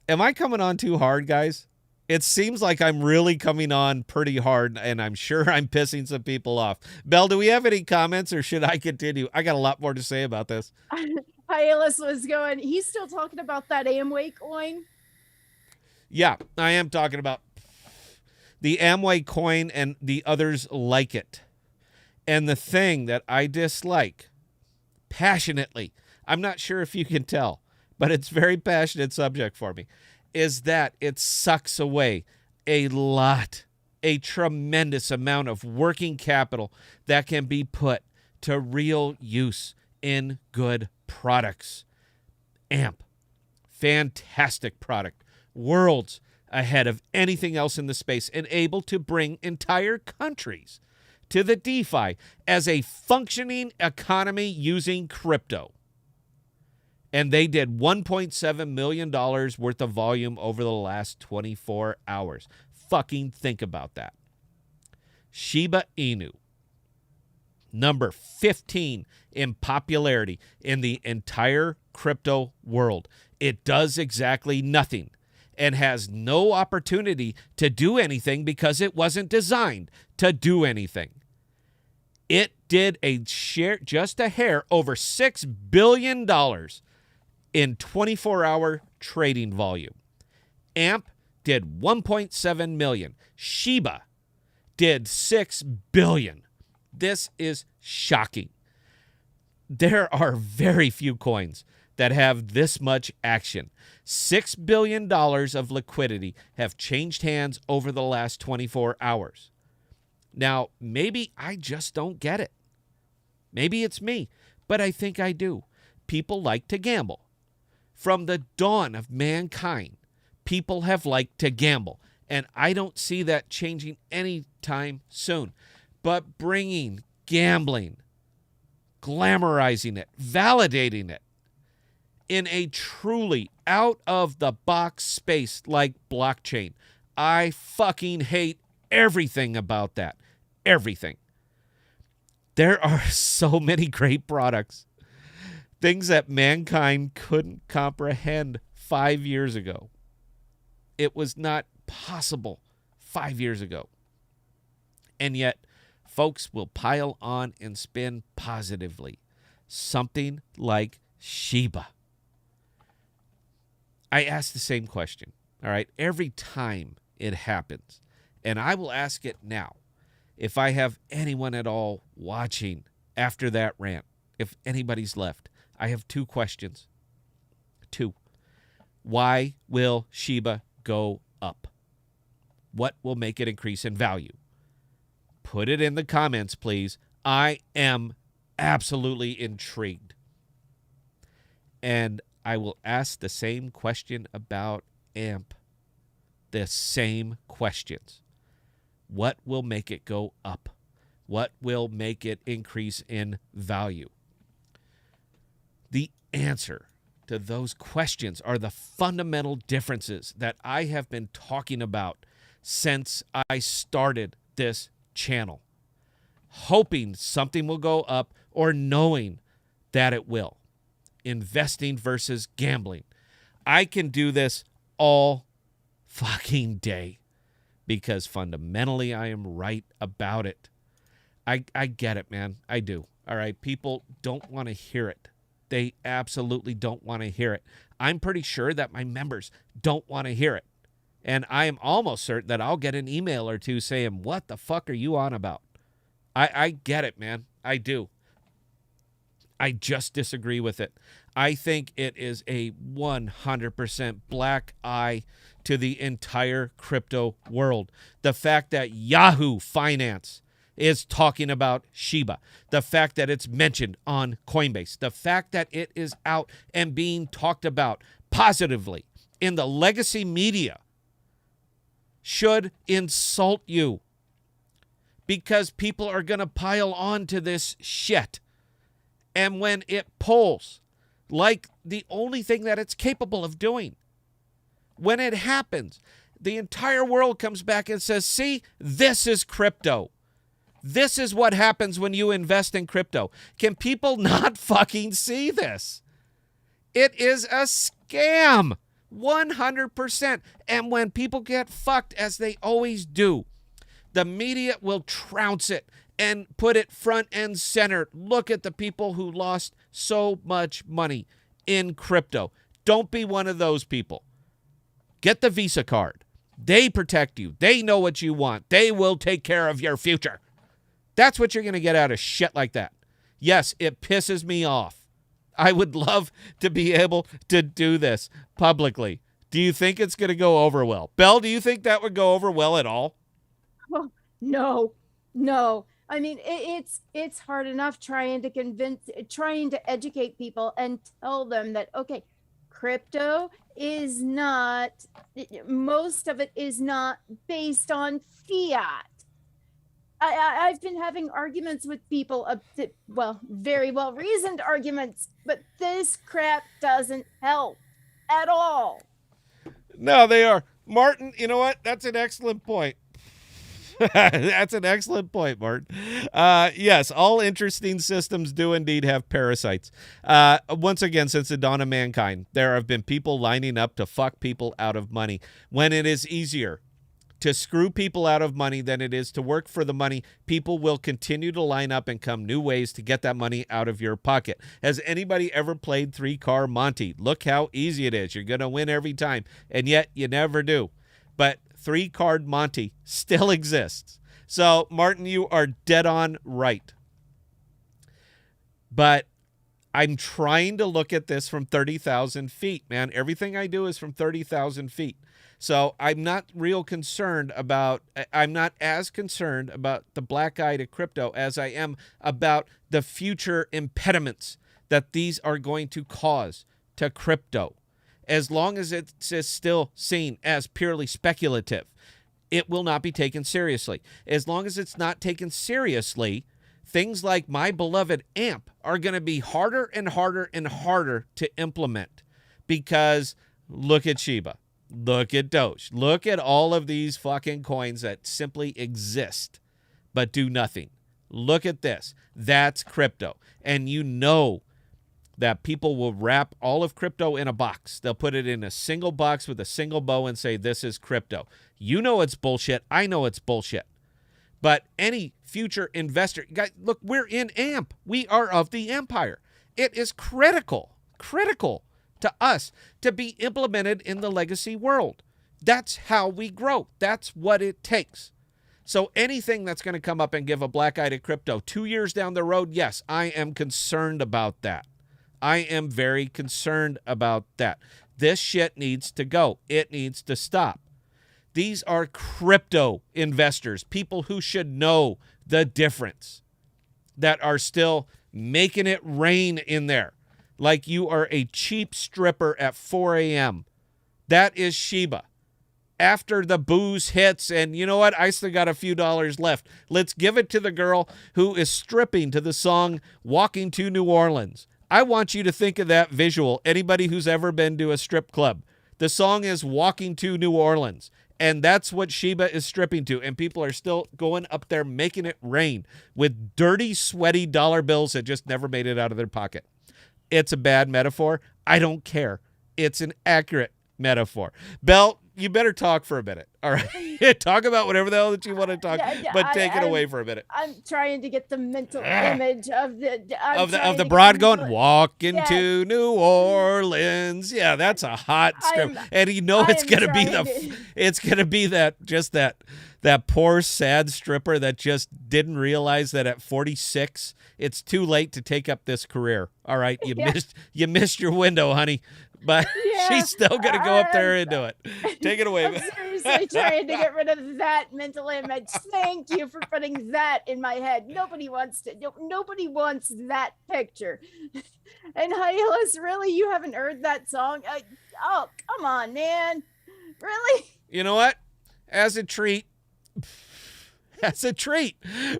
am I coming on too hard, guys? It seems like I'm really coming on pretty hard, and I'm sure I'm pissing some people off. Belle, do we have any comments, or should I continue? I got a lot more to say about this. Hylas was going, he's still talking about that Amway coin. Yeah, I am talking about the Amway coin and the others like it. And the thing that I dislike passionately, I'm not sure if you can tell, but it's a very passionate subject for me, is that it sucks away a tremendous amount of working capital that can be put to real use in good products. AMP, fantastic product. World's ahead of anything else in the space and able to bring entire countries to the DeFi as a functioning economy using crypto. And they did $1.7 million worth of volume over the last 24 hours. Fucking think about that. Shiba Inu, number 15 in popularity in the entire crypto world. It does exactly nothing and has no opportunity to do anything because it wasn't designed to do anything. It did a share, just a hair, over $6 billion in 24-hour trading volume. AMP did 1.7 million. Shiba did 6 billion. This is shocking. There are very few coins that have this much action. $6 billion of liquidity have changed hands over the last 24 hours. Now, maybe I just don't get it. Maybe it's me, but I think I do. People like to gamble. From the dawn of mankind, people have liked to gamble, and I don't see that changing anytime soon. But bringing gambling, glamorizing it, validating it in a truly out-of-the-box space like blockchain, I fucking hate everything about that. Everything. There are so many great products. Things that mankind couldn't comprehend 5 years ago. It was not possible 5 years ago. And yet, folks will pile on and spin positively. Something like Shiba. I ask the same question, all right, every time it happens. And I will ask it now. If I have anyone at all watching after that rant, if anybody's left, I have two questions. Two. Why will Shiba go up? What will make it increase in value? Put it in the comments, please. I am absolutely intrigued. And I will ask the same question about AMP. The same questions. What will make it go up? What will make it increase in value? The answer to those questions are the fundamental differences that I have been talking about since I started this channel, hoping something will go up or knowing that it will. Investing versus gambling. I can do this all fucking day because fundamentally I am right about it. I get it, man. I do. All right. People don't want to hear it. They absolutely don't want to hear it. I'm pretty sure that my members don't want to hear it. And I am almost certain that I'll get an email or two saying, what the fuck are you on about? I get it, man. I do. I just disagree with it. I think it is a 100% black eye to the entire crypto world. The fact that Yahoo Finance is talking about Shiba, the fact that it's mentioned on Coinbase, the fact that it is out and being talked about positively in the legacy media should insult you, because people are going to pile on to this shit. And when it pulls like the only thing that it's capable of doing, when it happens, the entire world comes back and says, see, this is crypto. This is what happens when you invest in crypto. Can people not fucking see this? It is a scam, 100%. And when people get fucked, as they always do, the media will trounce it and put it front and center. Look at the people who lost so much money in crypto. Don't be one of those people. Get the Visa card. They protect you. They know what you want. They will take care of your future. That's what you're going to get out of shit like that. Yes, it pisses me off. I would love to be able to do this publicly. Do you think it's going to go over well? Belle, do you think that would go over well at all? Oh, no. I mean, it's hard enough trying to educate people and tell them that, okay, crypto is not, most of it is not based on fiat. I've been having arguments with people, well, very well reasoned arguments, but this crap doesn't help at all. No, they are. Martin, you know what? That's an excellent point. That's an excellent point, Martin. Yes, all interesting systems do indeed have parasites. Once again, since the dawn of mankind, there have been people lining up to fuck people out of money when it is easier to screw people out of money than it is to work for the money. People will continue to line up and come new ways to get that money out of your pocket. Has anybody ever played 3-Card Monte? Look how easy it is. You're going to win every time, and yet you never do. But 3-Card Monte still exists. So, Martin, you are dead on right. But I'm trying to look at this from 30,000 feet, man. Everything I do is from 30,000 feet. So I'm not as concerned about the black eye to crypto as I am about the future impediments that these are going to cause to crypto. As long as it's still seen as purely speculative, it will not be taken seriously. As long as it's not taken seriously, things like my beloved AMP are going to be harder and harder and harder to implement, because look at Shiba. Look at Doge. Look at all of these fucking coins that simply exist but do nothing. Look at this. That's crypto. And you know that people will wrap all of crypto in a box. They'll put it in a single box with a single bow and say, this is crypto. You know it's bullshit. I know it's bullshit. But any future investor, guys, look, we're in AMP. We are of the empire. It is critical to us to be implemented in the legacy world. That's how we grow. That's what it takes. So anything that's going to come up and give a black eye to crypto 2 years down the road, yes, I am concerned about that. I am very concerned about that. This shit needs to go. It needs to stop. These are crypto investors, people who should know the difference, that are still making it rain in there like you are a cheap stripper at 4 a.m. That is Shiba. After the booze hits, and you know what? I still got a few dollars left. Let's give it to the girl who is stripping to the song Walking to New Orleans. I want you to think of that visual. Anybody who's ever been to a strip club. The song is Walking to New Orleans. And that's what Shiba is stripping to. And people are still going up there making it rain with dirty, sweaty dollar bills that just never made it out of their pocket. It's a bad metaphor. I don't care. It's an accurate metaphor. Belle, you better talk for a minute. All right. Talk about whatever the hell that you want to talk, but take it away for a minute. I'm trying to get the mental image of the broad going, walking to New Orleans. Yeah, that's a hot script. And you know it's gonna be that poor sad stripper that just didn't realize that at 46 it's too late to take up this career. All right, you missed your window, honey. But she's still going to go up there and do it. Take it away. I'm seriously trying to get rid of that mental image. Thank you for putting that in my head. Nobody wants that picture. And Hylas, really, you haven't heard that song? Oh, come on, man. Really? You know what? As a treat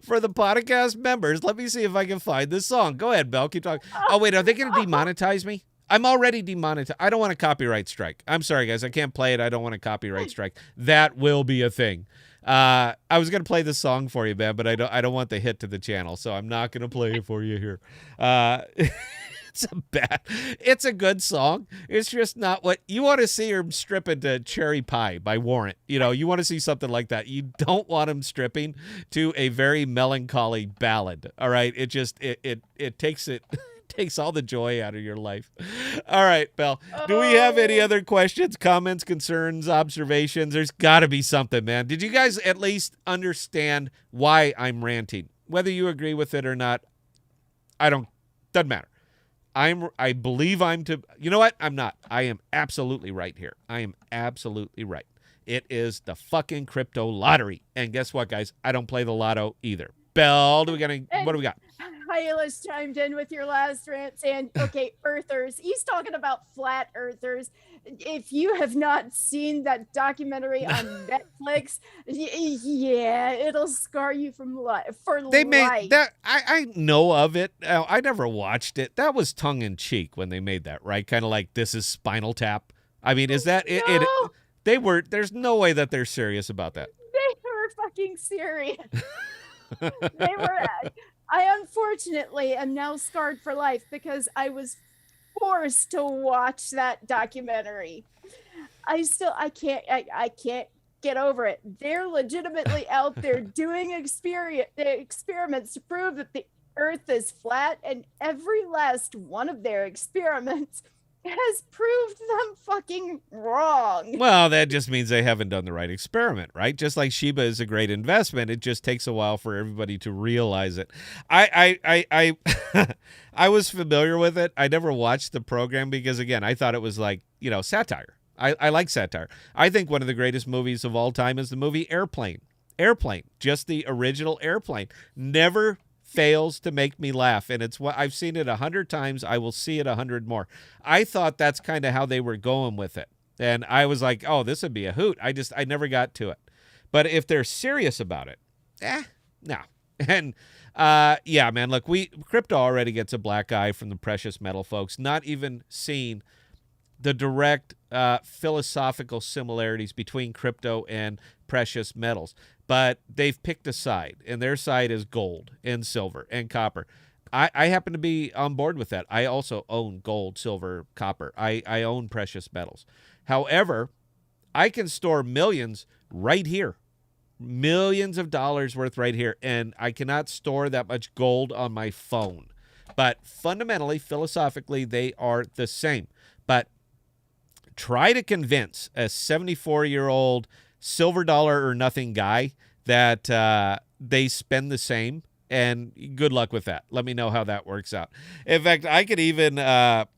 for the podcast members, let me see if I can find this song. Go ahead, Belle. Keep talking. Oh, wait, are they going to demonetize me? I'm already demonetized. I don't want a copyright strike. I'm sorry, guys. I can't play it. I don't want a copyright strike. That will be a thing. I was going to play the song for you, man, but I don't want the hit to the channel, so I'm not going to play it for you here. It's a good song. It's just not what you want to see him stripping to Cherry Pie by Warrant. You know, you want to see something like that. You don't want him stripping to a very melancholy ballad. All right. It just, it takes all the joy out of your life. All right, Belle. Do we have any other questions, comments, concerns, observations? There's got to be something, man. Did you guys at least understand why I'm ranting? Whether you agree with it or not, doesn't matter. I believe you know what? I'm not. I am absolutely right here. I am absolutely right. It is the fucking crypto lottery. And guess what, guys? I don't play the lotto either. Belle, what do we got? Hylas chimed in with your last rant saying, okay, earthers. He's talking about flat earthers. If you have not seen that documentary on Netflix, yeah, it'll scar you from life for They life. made that. I know of it. I never watched it. That was tongue in cheek when they made that, right? Kind of like this is Spinal Tap. I mean, is that it? No. They were. There's no way that they're serious about that. They were fucking serious. They were. I unfortunately am now scarred for life because I was forced to watch that documentary. I can't get over it. They're legitimately out there doing experiments to prove that the earth is flat, and every last one of their experiments has proved them fucking wrong. Well, that just means they haven't done the right experiment, right? Just like Shiba is a great investment, it just takes a while for everybody to realize it. I I was familiar with it. I never watched the program because, again, I thought it was like, satire. I like satire. I think one of the greatest movies of all time is the movie Airplane. Airplane, just the original Airplane, never fails to make me laugh, and it's what I've seen it 100 times. I will see it 100 more. I thought that's kind of how they were going with it, and I was like, oh, this would be a hoot. I never got to it. But if they're serious about it, no. And yeah, man, look, crypto already gets a black eye from the precious metal folks, not even seeing the direct philosophical similarities between crypto and precious metals. But they've picked a side, and their side is gold and silver and copper. I happen to be on board with that. I also own gold, silver, copper. I own precious metals. However, I can store millions right here, millions of dollars worth right here, and I cannot store that much gold on my phone. But fundamentally, philosophically, they are the same. But try to convince a 74-year-old silver dollar or nothing guy that they spend the same, and good luck with that. Let me know how that works out. In fact, I could even that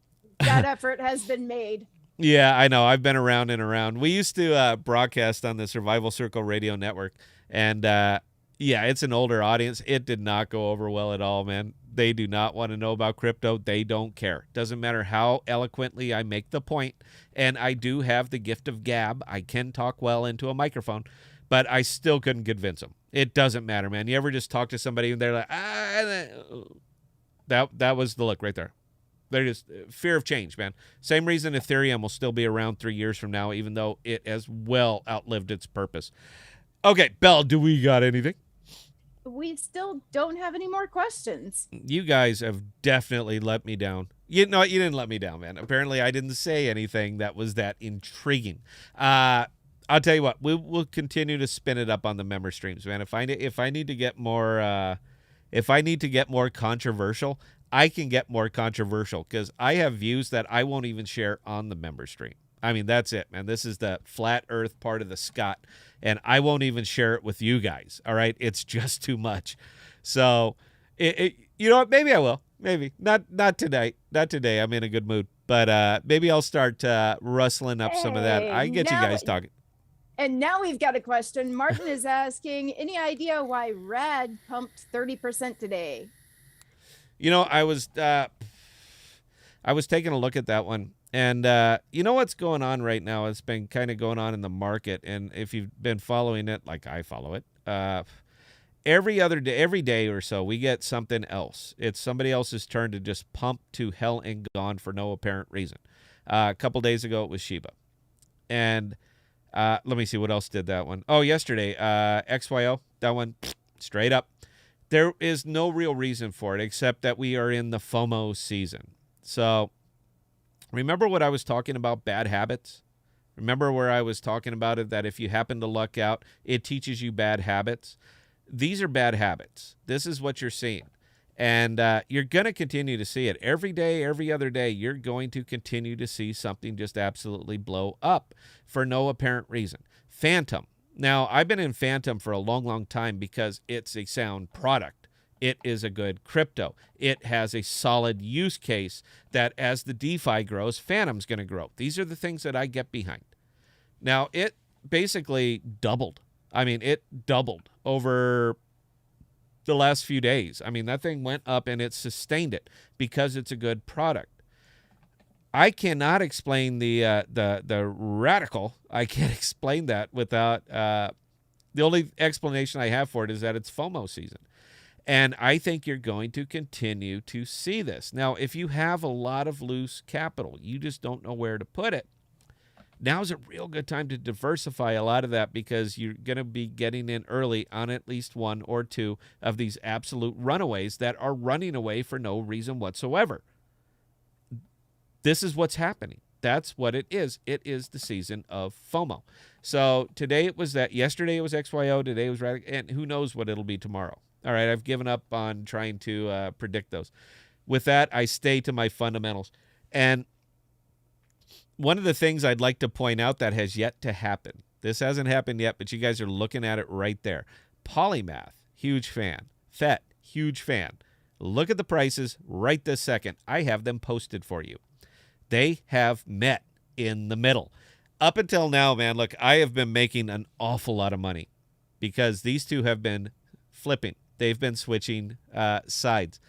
effort has been made. Yeah, I know. I've been around and around. We used to broadcast on the Survival Circle Radio Network, and yeah, it's an older audience. It did not go over well at all, man. They do not want to know about crypto. They don't care. Doesn't matter how eloquently I make the point, and I do have the gift of gab. I can talk well into a microphone, but I still couldn't convince them. It doesn't matter, man. You ever just talk to somebody and they're like, that was the look right there. They're just fear of change, man. Same reason Ethereum will still be around 3 years from now, even though it has well outlived its purpose. Okay, Belle, do we got anything? We still don't have any more questions. You guys have definitely let me down. You know, you didn't let me down, man. Apparently, I didn't say anything that was that intriguing. I'll tell you what, we'll continue to spin it up on the member streams, man. If I need to get more, controversial, I can get more controversial because I have views that I won't even share on the member stream. I mean, that's it, man. This is the flat earth part of the Scott, and I won't even share it with you guys, all right? It's just too much. So, you know what? Maybe I will. Maybe. Not tonight. Not today. I'm in a good mood. But maybe I'll start rustling up some of that. I can get you guys talking. And now we've got a question. Martin is asking, any idea why Rad pumped 30% today? You know, I was taking a look at that one. And you know what's going on right now? It's been kind of going on in the market. And if you've been following it, like I follow it, every day or so, we get something else. It's somebody else's turn to just pump to hell and gone for no apparent reason. A couple days ago, it was Shiba. And let me see what else did that one. Oh, yesterday, XYO, that one, straight up. There is no real reason for it except that we are in the FOMO season. So remember what I was talking about, bad habits? Remember where I was talking about it, that if you happen to luck out, it teaches you bad habits? These are bad habits. This is what you're seeing. And you're going to continue to see it. Every day, every other day, you're going to continue to see something just absolutely blow up for no apparent reason. Phantom. Now, I've been in Phantom for a long, long time because it's a sound product. It is a good crypto. It has a solid use case that as the DeFi grows, Phantom's going to grow. These are the things that I get behind. Now, it basically doubled. I mean, it doubled over the last few days. I mean, that thing went up and it sustained it because it's a good product. I cannot explain the radical. I can't explain that without the only explanation I have for it is that it's FOMO season. And I think you're going to continue to see this. Now, if you have a lot of loose capital, you just don't know where to put it, now's a real good time to diversify a lot of that because you're going to be getting in early on at least one or two of these absolute runaways that are running away for no reason whatsoever. This is what's happening. That's what it is. It is the season of FOMO. So today it was that. Yesterday it was XYO. Today it was Radical. And who knows what it'll be tomorrow. All right, I've given up on trying to predict those. With that, I stay to my fundamentals. And one of the things I'd like to point out that has yet to happen, this hasn't happened yet, but you guys are looking at it right there. Polymath, huge fan. FET, huge fan. Look at the prices right this second. I have them posted for you. They have met in the middle. Up until now, man, look, I have been making an awful lot of money because these two have been flipping. They've been switching sides.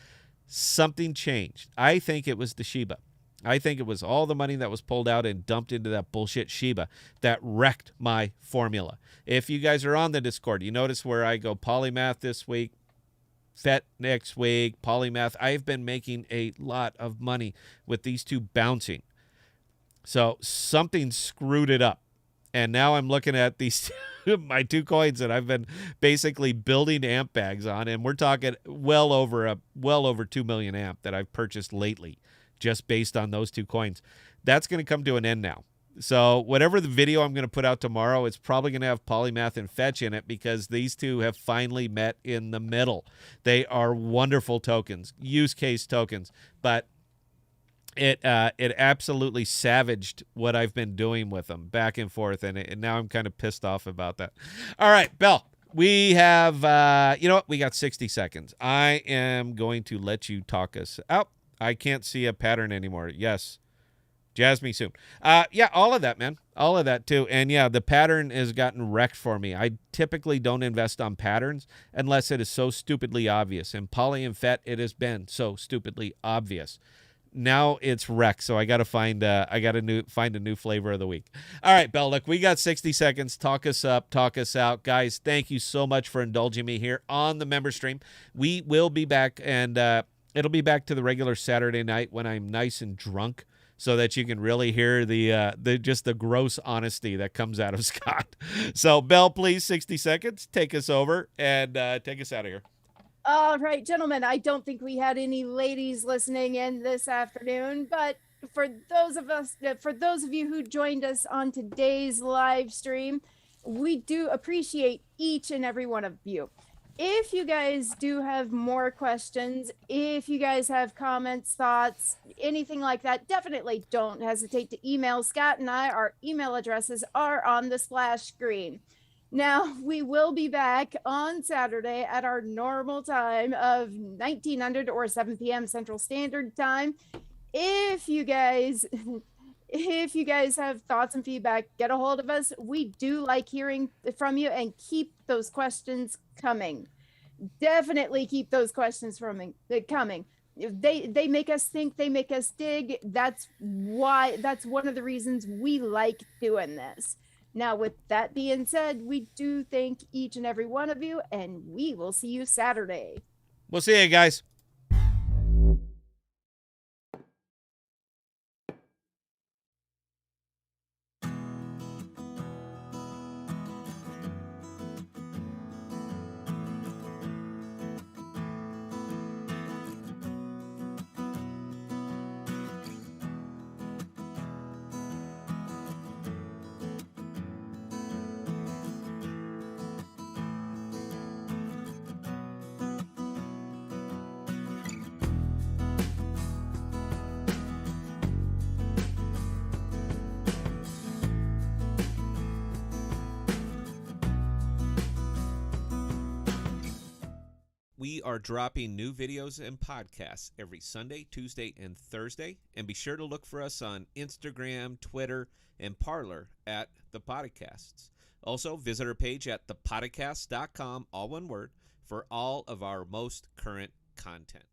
Something changed. I think it was the Shiba. I think it was all the money that was pulled out and dumped into that bullshit Shiba that wrecked my formula. If you guys are on the Discord, you notice where I go Polymath this week, FET next week, Polymath. I've been making a lot of money with these two bouncing. So something screwed it up. And now I'm looking at these my two coins that I've been basically building amp bags on, and we're talking well over 2 million amp that I've purchased lately, just based on those two coins. That's going to come to an end now. So whatever the video I'm going to put out tomorrow, it's probably going to have Polymath and Fetch in it because these two have finally met in the middle. They are wonderful tokens, use case tokens, but it absolutely savaged what I've been doing with them back and forth, and now I'm kind of pissed off about that. All right, Bell, we have, you know what? We got 60 seconds. I am going to let you talk us out. I can't see a pattern anymore. Yes. Jazz me soon. Yeah, all of that, man. All of that, too. And, yeah, the pattern has gotten wrecked for me. I typically don't invest on patterns unless it is so stupidly obvious. In Poly and FET, it has been so stupidly obvious. Now it's wrecked, so I got to find a new flavor of the week. All right, Bell, look, we got 60 seconds. Talk us up, talk us out. Guys, thank you so much for indulging me here on the member stream. We will be back, and it'll be back to the regular Saturday night when I'm nice and drunk, so that you can really hear the gross honesty that comes out of Scott. So, Bell, please, 60 seconds. Take us over and take us out of here. All right, gentlemen, I don't think we had any ladies listening in this afternoon, but for those of you who joined us on today's live stream, we do appreciate each and every one of you. If you guys do have more questions, if you guys have comments, thoughts, anything like that, definitely don't hesitate to email Scott and I. Our email addresses are on the splash screen. Now, we will be back on Saturday at our normal time of 1900 or 7 p.m. Central Standard Time. If you guys have thoughts and feedback, get a hold of us. We do like hearing from you, and keep those questions coming. Definitely keep those questions coming. They make us think, they make us dig. That's one of the reasons we like doing this. Now, with that being said, we do thank each and every one of you, and we will see you Saturday. We'll see you guys. We are dropping new videos and podcasts every Sunday, Tuesday, and Thursday. And be sure to look for us on Instagram, Twitter, and Parler at The Podcasts. Also, visit our page at thepodcast.com, all one word, for all of our most current content.